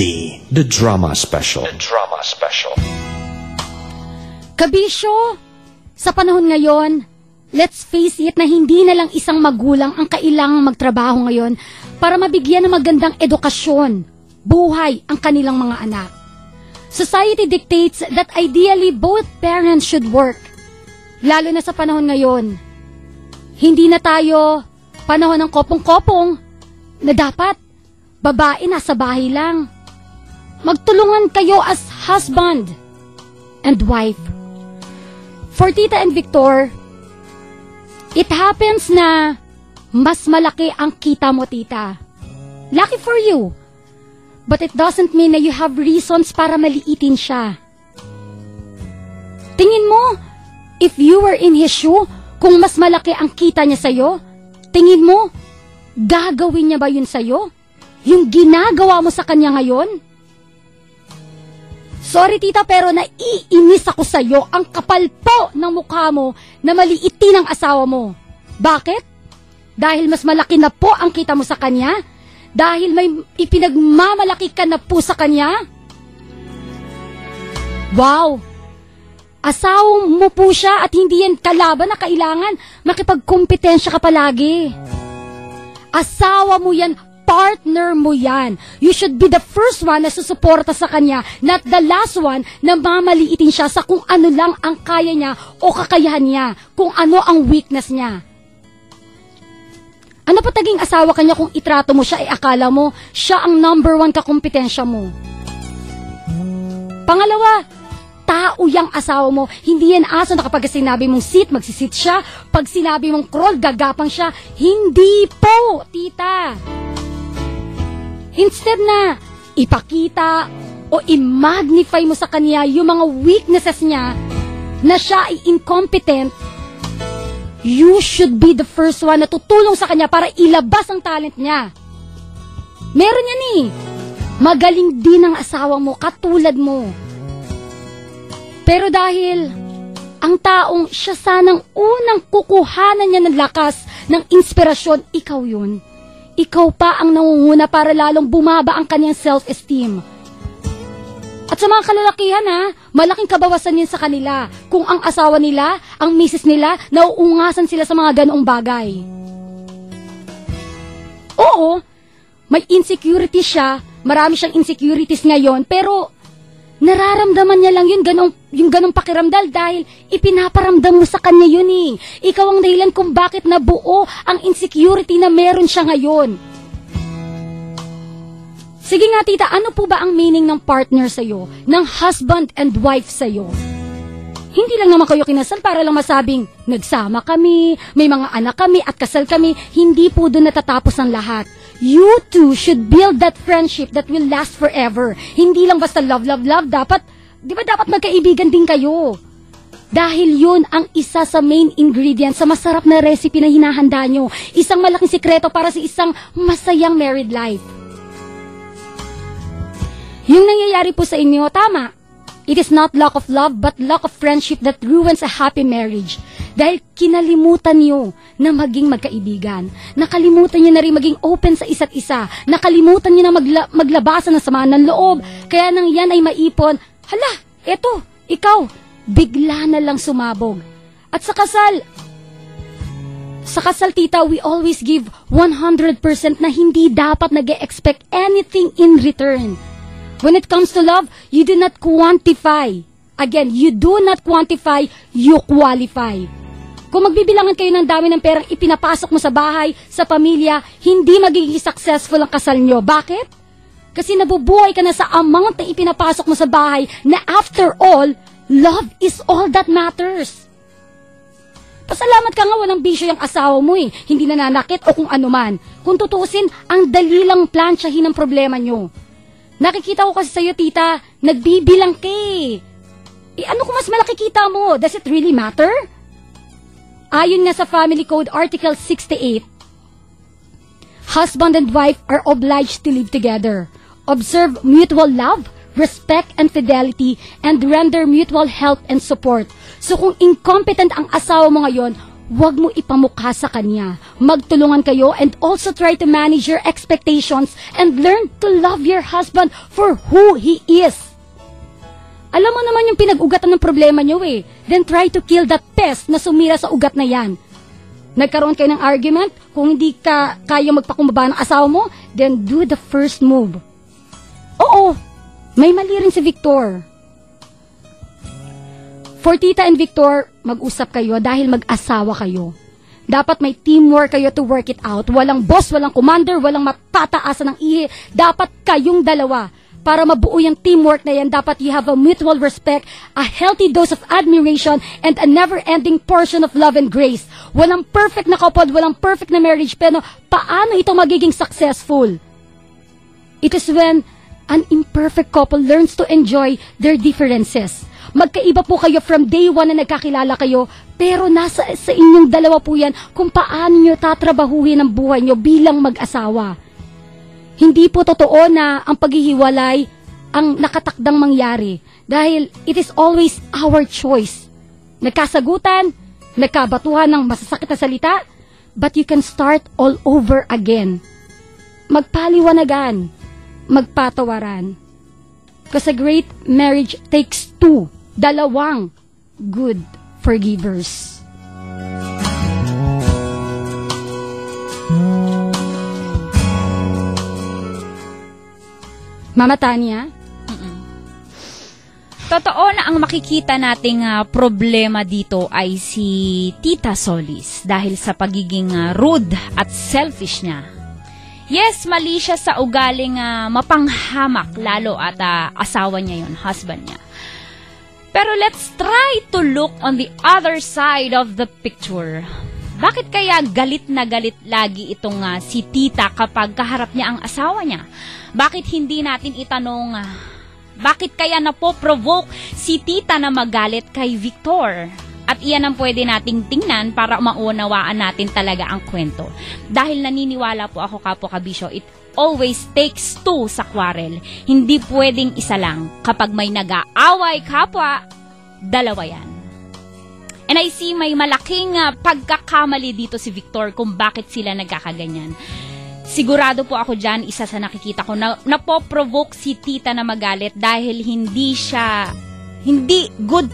Speaker 1: The Drama Special. The Drama Special.
Speaker 4: Kabisyo, sa panahon ngayon, let's face it na hindi na lang isang magulang ang kailangang magtrabaho ngayon para mabigyan ng magandang edukasyon, buhay ang kanilang mga anak. Society dictates that ideally both parents should work. Lalo na sa panahon ngayon. Hindi na tayo panahon ng kopong-kopong na dapat babae nasa bahay lang. Magtulungan kayo as husband and wife. For Tita and Victor, it happens na mas malaki ang kita mo, Tita. Lucky for you. But it doesn't mean na you have reasons para maliitin siya. Tingin mo, if you were in his shoe, kung mas malaki ang kita niya sa'yo, tingin mo, gagawin niya ba yun sa'yo? Yung ginagawa mo sa kanya ngayon? Sorry, Tita, pero naiinis ako sa'yo. Ang kapal po ng mukha mo na maliitin ang asawa mo. Bakit? Dahil mas malaki na po ang kita mo sa kanya? Dahil may ipinagmamalaki ka na po sa kanya? Wow! Asawa mo po siya at hindi yan kalaban na kailangan makipagkompetensya ka palagi. Asawa mo yan, Partner mo yan. You should be the first one na susuporta sa kanya, not the last one na mamaliitin siya sa kung ano lang ang kaya niya o kakayahan niya, kung ano ang weakness niya. Ano pa taging asawa kanya kung itrato mo siya ay akala mo siya ang number 1 kakumpetensya mo? Pangalawa, tao yang asawa mo. Hindi yan aso na kapag sinabi mong sit, magsisit siya. Pag sinabi mong crawl, gagapang siya. Hindi po, tita. Instead na ipakita o i-magnify mo sa kanya yung mga weaknesses niya na siya ay incompetent, you should be the first one na tutulong sa kanya para ilabas ang talent niya. Meron yan eh. Magaling din ang asawa mo, katulad mo. Pero dahil ang taong siya sanang unang kukuhanan niya ng lakas, ng inspirasyon, ikaw yun. Ikaw pa ang nangunguna para lalong bumaba ang kanyang self-esteem. At sa mga kalalakihan malaking kabawasan yan sa kanila kung ang asawa nila, ang misis nila, nauungasan sila sa mga ganoong bagay. Oo, may insecurity siya, marami siyang insecurities ngayon, pero nararamdaman niya lang yung ganong pakiramdal dahil ipinaparamdam mo sa kanya yun eh. Ikaw ang dahilan kung bakit nabuo ang insecurity na meron siya ngayon. Sige nga tita, ano po ba ang meaning ng partner sa'yo? Ng husband and wife sa'yo? Hindi lang naman kayo kinasal para lang masabing nagsama kami, may mga anak kami at kasal kami. Hindi po doon natatapos ang lahat. You two should build that friendship that will last forever. Hindi lang basta love, love, love. Dapat magkaibigan din kayo. Dahil yun ang isa sa main ingredient sa masarap na recipe na hinahanda nyo. Isang malaking sikreto para sa isang masayang married life. Yung nangyayari po sa inyo, tama. It is not lack of love, but lack of friendship that ruins a happy marriage. Dahil kinalimutan nyo na maging magkaibigan. Nakalimutan nyo na rin maging open sa isa't isa. Nakalimutan nyo na maglabasan ng samaan ng loob. Kaya nang yan ay maipon, hala, eto, ikaw, bigla na lang sumabog. At sa kasal tita, we always give 100% na hindi dapat nag-expect anything in return. When it comes to love, you do not quantify. Again, you do not quantify, you qualify. Kung magbibilangan kayo ng dami ng perang ipinapasok mo sa bahay, sa pamilya, hindi magiging successful ang kasal nyo. Bakit? Kasi nabubuhay ka na sa amount na ipinapasok mo sa bahay na after all, love is all that matters. Pasalamat ka nga walang bisyo yung asawa mo eh. Hindi nananakit o kung ano man. Kung tutusin, ang dali lang plansyahin ang problema nyo. Nakikita ko kasi sa'yo, tita, nagbibilang ka eh. Ano kung mas malaki kita mo? Does it really matter? Ayon nga sa Family Code Article 68, husband and wife are obliged to live together, observe mutual love, respect and fidelity, and render mutual help and support. So kung incompetent ang asawa mo ngayon, huwag mo ipamukha sa kanya. Magtulungan kayo and also try to manage your expectations and learn to love your husband for who he is. Alam mo naman yung pinag-ugatan ng problema nyo eh. Then try to kill that pest na sumira sa ugat na yan. Nagkaroon kayo ng argument, kung hindi ka kaya magpakumbaba ng asawa mo, then do the first move. Oo, may mali rin si Victor. For Tita and Victor, mag-usap kayo dahil mag-asawa kayo. Dapat may teamwork kayo to work it out. Walang boss, walang commander, walang matataasan ng ihi. Dapat kayong dalawa. Para mabuo yung teamwork na yan, dapat you have a mutual respect, a healthy dose of admiration, and a never-ending portion of love and grace. Walang perfect na couple, walang perfect na marriage, pero paano ito magiging successful? It is when an imperfect couple learns to enjoy their differences. Magkaiba po kayo from day one na nagkakilala kayo, pero nasa sa inyong dalawa po yan kung paano nyo tatrabahuhin ang buhay nyo bilang mag-asawa. Hindi po totoo na ang paghihiwalay ang nakatakdang mangyari dahil it is always our choice. Nagkasagutan, nagkabatuhan ng masasakit na salita, but you can start all over again. Magpaliwanagan, magpatawaran. Because a great marriage takes two. Dalawang good forgivers. Mama Tanya?
Speaker 5: Totoo na ang makikita nating problema dito ay si Tita Solis dahil sa pagiging rude at selfish niya. Yes, mali siya sa ugaling mapanghamak lalo at asawa niya yon, husband niya. Pero let's try to look on the other side of the picture. Bakit kaya galit na galit lagi itong si Tita kapag kaharap niya ang asawa niya? Bakit hindi natin itanong, bakit kaya napoprovoke si Tita na magalit kay Victor? At iyan ang pwede nating tingnan para maunawaan natin talaga ang kwento. Dahil naniniwala po ako, Kapwa Kabisyo, it always takes two sa quarrel. Hindi pwedeng isa lang. Kapag may nag-aaway, kapwa, dalawa yan. And I see may malaking pagkakamali dito si Victor kung bakit sila nagkakaganyan. Sigurado po ako dyan, isa sa nakikita ko, na napoprovoke si Tita na magalit dahil hindi good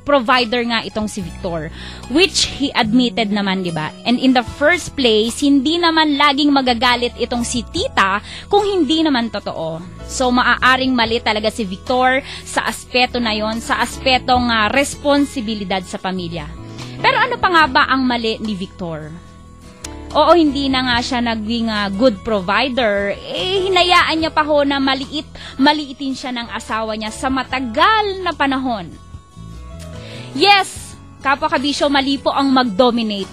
Speaker 5: provider nga itong si Victor. Which he admitted naman, di ba? And in the first place, hindi naman laging magagalit itong si Tita kung hindi naman totoo. So, maaaring mali talaga si Victor sa aspeto na yon, sa aspetong responsibilidad sa pamilya. Pero ano pa nga ba ang mali ni Victor? Oo, hindi na nga siya naging good provider. Hinayaan niya pa ho na maliitin siya ng asawa niya sa matagal na panahon. Yes, Kapwa Kabisyo, mali po ang mag-dominate.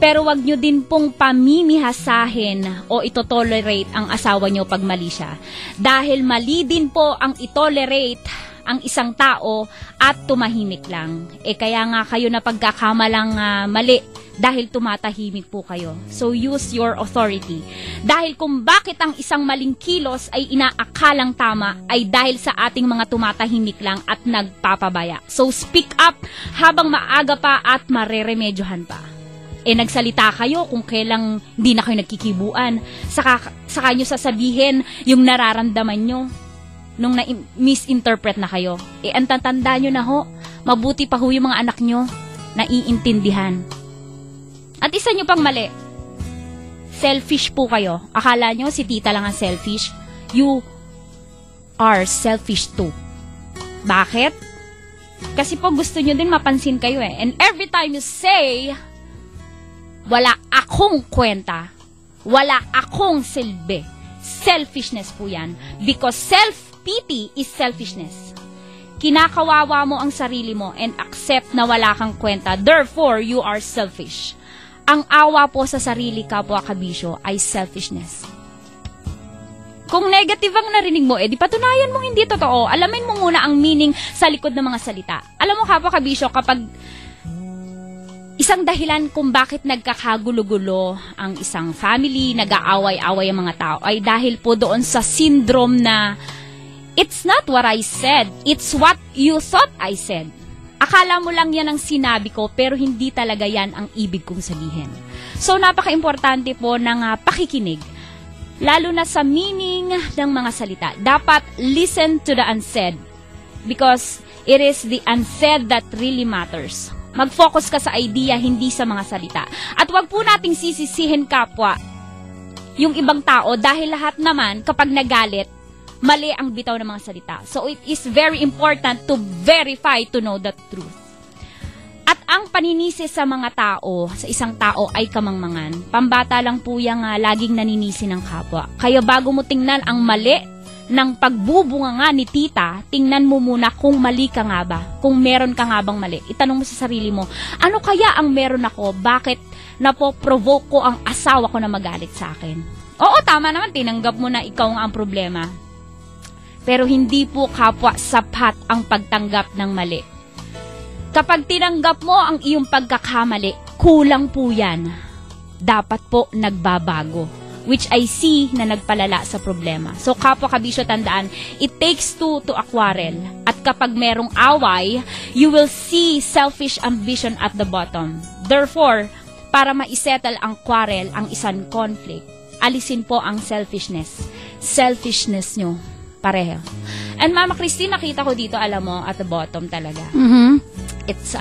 Speaker 5: Pero wag nyo din pong pamimihasahin o itotolerate ang asawa nyo pag mali siya. Dahil mali din po ang itolerate ang isang tao at tumahimik lang. Kaya nga kayo na pagkakamalang mali dahil tumatahimik po kayo. So use your authority. Dahil kung bakit ang isang maling kilos ay inaakalang tama ay dahil sa ating mga tumatahimik lang at nagpapabaya. So speak up habang maaga pa at mareremedyohan pa. Nagsalita kayo kung kailang hindi na kayo nagkikibuan. Saka nyo sasabihin yung nararamdaman nyo nung na-misinterpret na kayo. Ang tatanda nyo na ho, mabuti pa ho yung mga anak nyo na iintindihan. At isa nyo pang mali, selfish po kayo. Akala nyo si Tita lang ang selfish? You are selfish too. Bakit? Kasi po gusto nyo din mapansin kayo And every time you say, wala akong kwenta, wala akong silbi, selfishness po yan. Because self-pity is selfishness. Kinakawawa mo ang sarili mo and accept na wala kang kwenta. Therefore, you are selfish. Ang awa po sa sarili, Kapwa Kabisyo, ay selfishness. Kung negative ang narinig mo, di patunayan mong hindi totoo. Alamin mo muna ang meaning sa likod ng mga salita. Alam mo, Kapwa Kabisyo, kapag isang dahilan kung bakit nagkakagulo-gulo ang isang family, nag-aaway-away ang mga tao, ay dahil po doon sa syndrome na it's not what I said, it's what you thought I said. Akala mo lang yan ang sinabi ko, pero hindi talaga yan ang ibig kong sabihin. So, napaka-importante po ng pakikinig. Lalo na sa meaning ng mga salita. Dapat listen to the unsaid. Because it is the unsaid that really matters. Mag-focus ka sa idea, hindi sa mga salita. At wag po nating sisisihin, kapwa, yung ibang tao dahil lahat naman, kapag nagalit, mali ang bitaw ng mga salita. So, it is very important to verify to know the truth. At ang paninisi sa mga tao, sa isang tao ay kamangmangan. Pambata lang po yung laging naninisi ng kapwa. Kaya bago mo tingnan ang mali ng pagbubunga nga ni Tita, tingnan mo muna kung mali ka nga ba. Kung meron ka nga bang mali. Itanong mo sa sarili mo, ano kaya ang meron ako? Bakit napoprovoke ko ang asawa ko na magalit sa akin? Oo, tama naman, tinanggap mo na ikaw ang problema. Pero hindi po, kapwa, sapat ang pagtanggap ng mali. Kapag tinanggap mo ang iyong pagkakamali, kulang po yan. Dapat po nagbabago. Which I see na nagpalala sa problema. So, Kapwa Kabisyo, tandaan, it takes two to a quarrel. At kapag merong away, you will see selfish ambition at the bottom. Therefore, para maisettle ang quarrel, ang isang conflict, alisin po ang selfishness. Selfishness nyo. Pareho. And Mama Christine, nakita ko dito, alam mo, at the bottom talaga.
Speaker 4: Mm-hmm.
Speaker 5: It's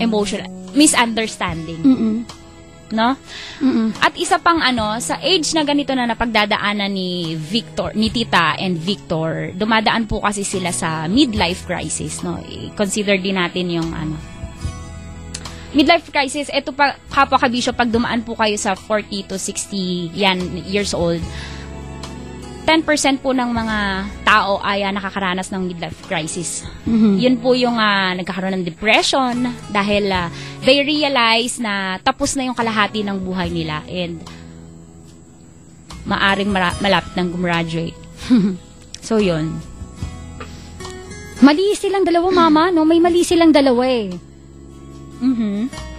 Speaker 5: emotional. Misunderstanding.
Speaker 4: Mm-mm.
Speaker 5: no? At isa pang sa age na ganito na napagdadaanan ni Tita and Victor, dumadaan po kasi sila sa midlife crisis, no? Consider din natin yung midlife crisis. Ito pa, kapwa kabisyo, pag dumaan po kayo sa 40 to 60 years old, 10% po ng mga tao ay nakakaranas ng midlife crisis. Yun po yung nagkakaroon ng depression dahil they realize na tapos na yung kalahati ng buhay nila and maaring malapit ng gumraduate. So, yun.
Speaker 4: Mali silang dalawa, Mama, no? May mali silang dalawa eh.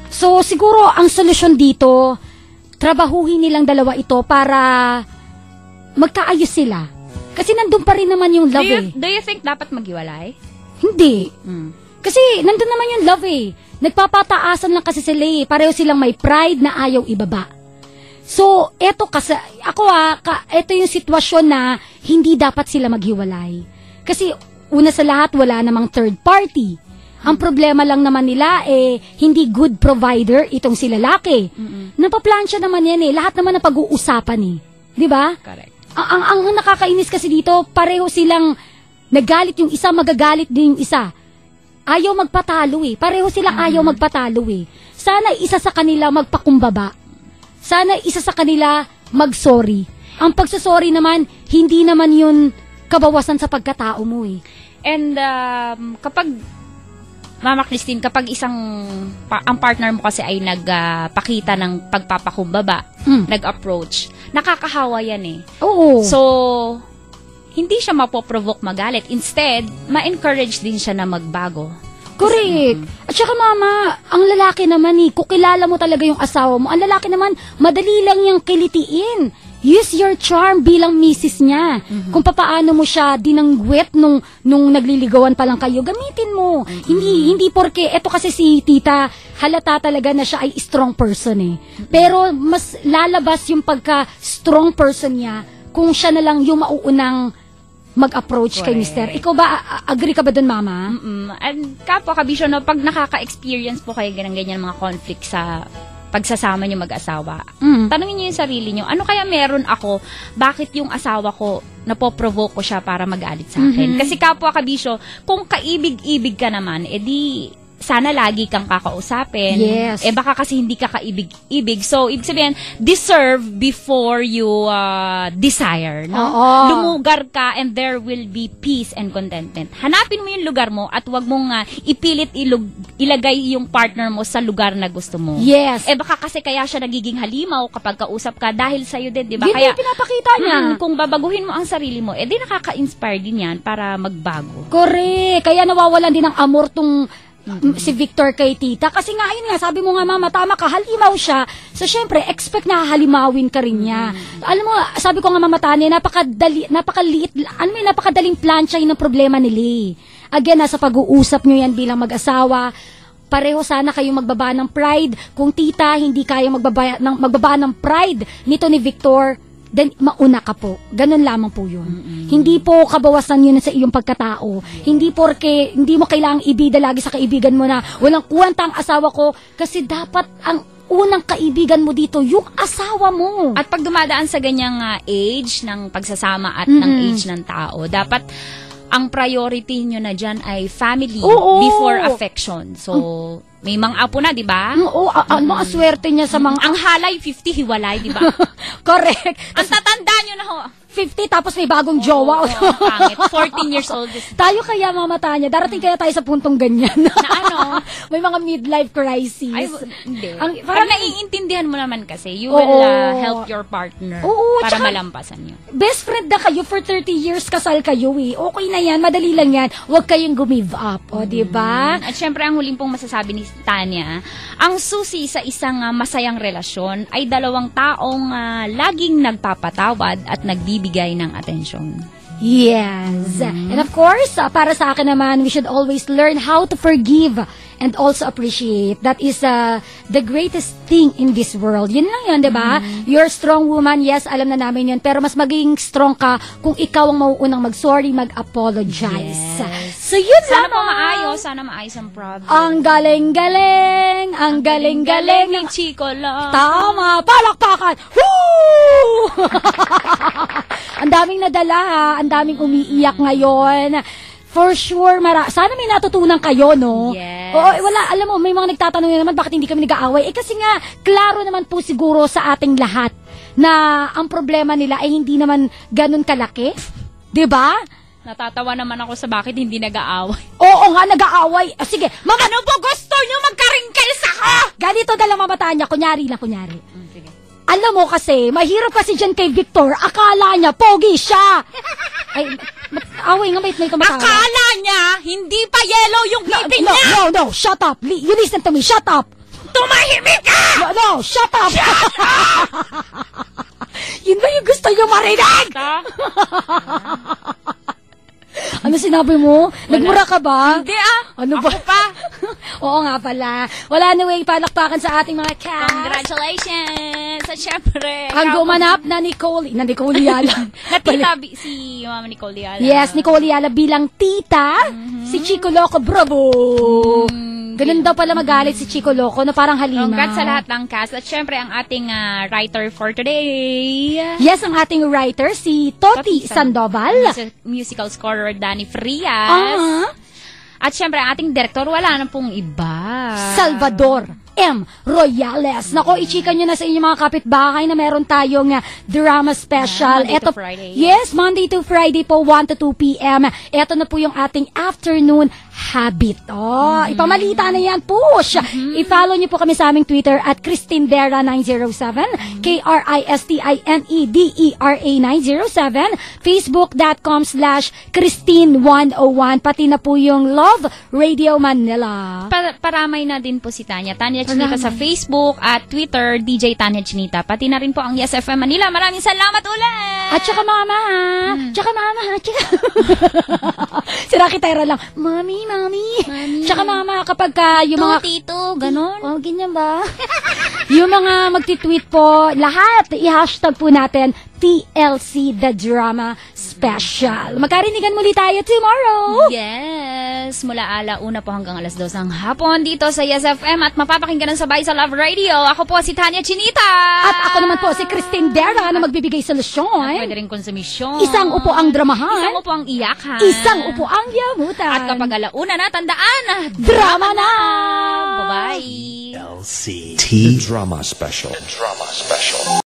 Speaker 4: So, siguro ang solusyon dito, trabahuhin nilang dalawa ito para magkaayos sila. Kasi nandun pa rin naman yung love
Speaker 5: Do you think dapat maghiwalay?
Speaker 4: Hindi. Kasi nandun naman yung love eh. Nagpapataasan lang kasi sila eh. Pareho silang may pride na ayaw ibaba. So, eto kasi, eto yung sitwasyon na hindi dapat sila maghiwalay. Kasi, una sa lahat, wala namang third party. Ang problema lang naman nila hindi good provider itong si lalaki. Napaplansya naman yan eh. Lahat naman na pag-uusapan eh. Di ba?
Speaker 5: Correct.
Speaker 4: Ang nakakainis kasi dito, pareho silang nagalit yung isa, magagalit din yung isa. Ayaw magpatalo eh. Pareho silang ayaw magpatalo eh. Sana isa sa kanila magpakumbaba. Sana isa sa kanila mag-sorry. Ang pagsasorry naman, hindi naman yun kabawasan sa pagkatao mo eh.
Speaker 5: And kapag Mama Christine, kapag ang partner mo kasi ay nagpakita ng pagpapakumbaba, nag-approach, nakakahawa yan eh.
Speaker 4: Oo.
Speaker 5: So, hindi siya mapoprovoke magalit. Instead, ma-encourage din siya na magbago.
Speaker 4: Correct. At saka Mama, ang lalaki naman kung kilala mo talaga yung asawa mo, ang lalaki naman, madali lang yung kilitiin. Use your charm bilang misis niya. Kung papaano mo siya dinangwet nung nagliligawan pa lang kayo, gamitin mo. Hindi porke, eto kasi si Tita, halata talaga na siya ay strong person eh. Pero mas lalabas yung pagka-strong person niya kung siya na lang yung mauunang mag-approach kay Mr. Ikaw ba, agree ka ba dun, Mama?
Speaker 5: And kapwa kabisyo, no, pag nakaka-experience po kayo ganyan mga conflict sa pagsasama niyo mag-asawa, tanungin niyo yung sarili niyo, ano kaya meron ako, bakit yung asawa ko, napoprovoke ko siya para magalit sa akin? Kasi kapwa kabisyo, kung kaibig-ibig ka naman, edi sana lagi kang kakausapin.
Speaker 4: Yes.
Speaker 5: Baka kasi hindi ka kaibig-ibig. So, ibig sabihin, deserve before you desire, no? Lumugar ka and there will be peace and contentment. Hanapin mo yung lugar mo at wag mong ipilit ilagay yung partner mo sa lugar na gusto mo.
Speaker 4: Yes.
Speaker 5: Baka kasi kaya siya nagiging halimaw kapag kausap ka dahil sa'yo din, di ba?
Speaker 4: Yun
Speaker 5: Kaya,
Speaker 4: yung pinapakita niya.
Speaker 5: Kung babaguhin mo ang sarili mo, di nakaka-inspire din yan para magbago.
Speaker 4: Correct. Kaya nawawalan din ng amor tong si Victor kay Tita. Kasi nga, ayun nga, sabi mo nga, Mama, tama ka, halimaw siya. So, syempre, expect na halimawin ka rin niya. Alam mo, sabi ko nga, Mama Tanya, napakadaling plansyahin ng problema nila. Again, nasa pag-uusap nyo yan bilang mag-asawa. Pareho sana kayong magbaba ng pride. Kung Tita, hindi kayang magbaba ng pride nito ni Victor, then mauna ka po. Ganun lamang po yun. Hindi po kabawasan yun sa iyong pagkatao. Hindi porke, hindi mo kailangang ibida lagi sa kaibigan mo na walang kwenta ang asawa ko, kasi dapat ang unang kaibigan mo dito, yung asawa mo.
Speaker 5: At pag dumadaan sa ganyang age ng pagsasama at ng age ng tao, dapat ang priority nyo na dyan ay family before affection. So, may mga apo na, di ba?
Speaker 4: Oo, mga swerte niya sa mga...
Speaker 5: Ang halay, 50 hiwalay, di ba?
Speaker 4: Correct.
Speaker 5: Ang tatanda nyo na ho.
Speaker 4: 50 tapos may bagong jowa.
Speaker 5: Pangit. 14 years old.
Speaker 4: Tayo kaya, Mama Tanya, darating kaya tayo sa puntong ganyan.
Speaker 5: Na ano?
Speaker 4: May mga midlife crisis.
Speaker 5: Ay, hindi.
Speaker 4: Parang
Speaker 5: naiintindihan mo naman kasi. You will help your partner para malampasan nyo.
Speaker 4: Best friend na kayo for 30 years, kasal kayo eh. Okay na yan, madali lang yan. Huwag kayong gumive up. O, diba?
Speaker 5: At syempre, ang huling pong masasabi ni Tanya, ang susi sa isang masayang relasyon ay dalawang taong laging nagpapatawad at nagbibigay ng atensyon.
Speaker 4: Yes. And of course, para sa akin naman, we should always learn how to forgive and also appreciate. That is the greatest thing in this world. Yun lang yun, diba? You're a strong woman, yes, alam na namin yun. Pero mas magiging strong ka kung ikaw ang mauunang mag-sorry, mag-apologize.
Speaker 5: Yes.
Speaker 4: So yun
Speaker 5: Sana po
Speaker 4: lamang.
Speaker 5: sana maayos ang problem.
Speaker 4: Ang galing-galing, ang galing-galing
Speaker 5: ng Chico lang.
Speaker 4: Tama, palakpakan. Woo! Ang daming nadala ha, ang daming umiiyak ngayon. For sure, sana may natutunan kayo, no?
Speaker 5: Yes.
Speaker 4: Oo, wala, alam mo, may mga nagtatanong naman bakit hindi kami nag-aaway. Kasi nga, klaro naman po siguro sa ating lahat na ang problema nila ay hindi naman ganun kalaki. 'Di ba?
Speaker 5: Natatawa naman ako sa bakit hindi nag-aaway.
Speaker 4: Oo nga, nag-aaway. Sige, mama.
Speaker 5: Ano po gusto nyo? Magka-wrinkles ako!
Speaker 4: Ganito na lang mamataan niya. Kunyari.
Speaker 5: Sige.
Speaker 4: Alam mo kasi, mahirap kasi dyan kay Victor. Akala niya, pogi siya. Ay, away nga, may kamatawa.
Speaker 5: Akala niya, hindi pa yellow yung ngipin niya!
Speaker 4: No, shut up. You listen to me, shut up.
Speaker 5: Tumahimik ka!
Speaker 4: No, shut up. Yun ba yung gusto niyo marinig? Ano sinabi mo? Nagmura ka ba?
Speaker 5: Hindi
Speaker 4: Ano
Speaker 5: ako pa.
Speaker 4: Oo nga pala. Wala na way palakpakan sa ating mga cast.
Speaker 5: Congratulations! At syempre,
Speaker 4: Ang gumanap na Nicole Yala.
Speaker 5: Natita si Mama Nicole Yala.
Speaker 4: Yes, Nicole Yala bilang tita. Si Chico Loco, bravo! Ganun daw pala magalit si Chico Loco na parang halimaw.
Speaker 5: Congrats sa lahat ng cast. At syempre, ang ating writer for today.
Speaker 4: Yes, ang ating writer, si Toti Sandoval.
Speaker 5: Musical scorer, Danny Frias. At syempre, ang ating director, wala na pong iba.
Speaker 4: Salvador M. Royales. Nako, i-chika nyo na sa inyong mga kapitbahay na meron tayong drama special.
Speaker 5: Monday to Friday.
Speaker 4: Yes, Monday to Friday po, 1 to 2 p.m. Ito na po yung ating afternoon habit. Ipamalita na yan, push! I-follow nyo po kami sa aming Twitter at Cristindera907, KRISTINEDERA907, Facebook.com/Christine101, pati na po yung Love Radio Manila.
Speaker 5: Paramay na din po si Tanya Chinita sa Facebook at Twitter, DJ Tanya Chinita. Pati na rin po ang Yes FM Manila. Maraming salamat ulit!
Speaker 4: At saka mama ha. Si Rocky Tyra lang, Mami. Tsaka mama, kapag yung mga...
Speaker 5: Tito, ganon.
Speaker 4: Oh, ganyan ba? Yung mga magti-tweet po, lahat, i-hashtag po natin, TLC The Drama Special. Magkarinigan muli tayo tomorrow.
Speaker 5: Yes, mula alauna po hanggang alas 2 ng hapon dito sa Yes FM at mapapakinggan ng sabay sa Love Radio. Ako po si Tanya Chinita.
Speaker 4: At ako naman po si Christine Dera na magbibigay solusyon.
Speaker 5: Pwede rin konsumisyon.
Speaker 4: Isang upo ang dramahan.
Speaker 5: Isang upo ang iyakan.
Speaker 4: Isang upo ang yamutan.
Speaker 5: At kapag alauna na, tandaan,
Speaker 4: drama na!
Speaker 5: Bye-bye.
Speaker 1: LC T Drama Special.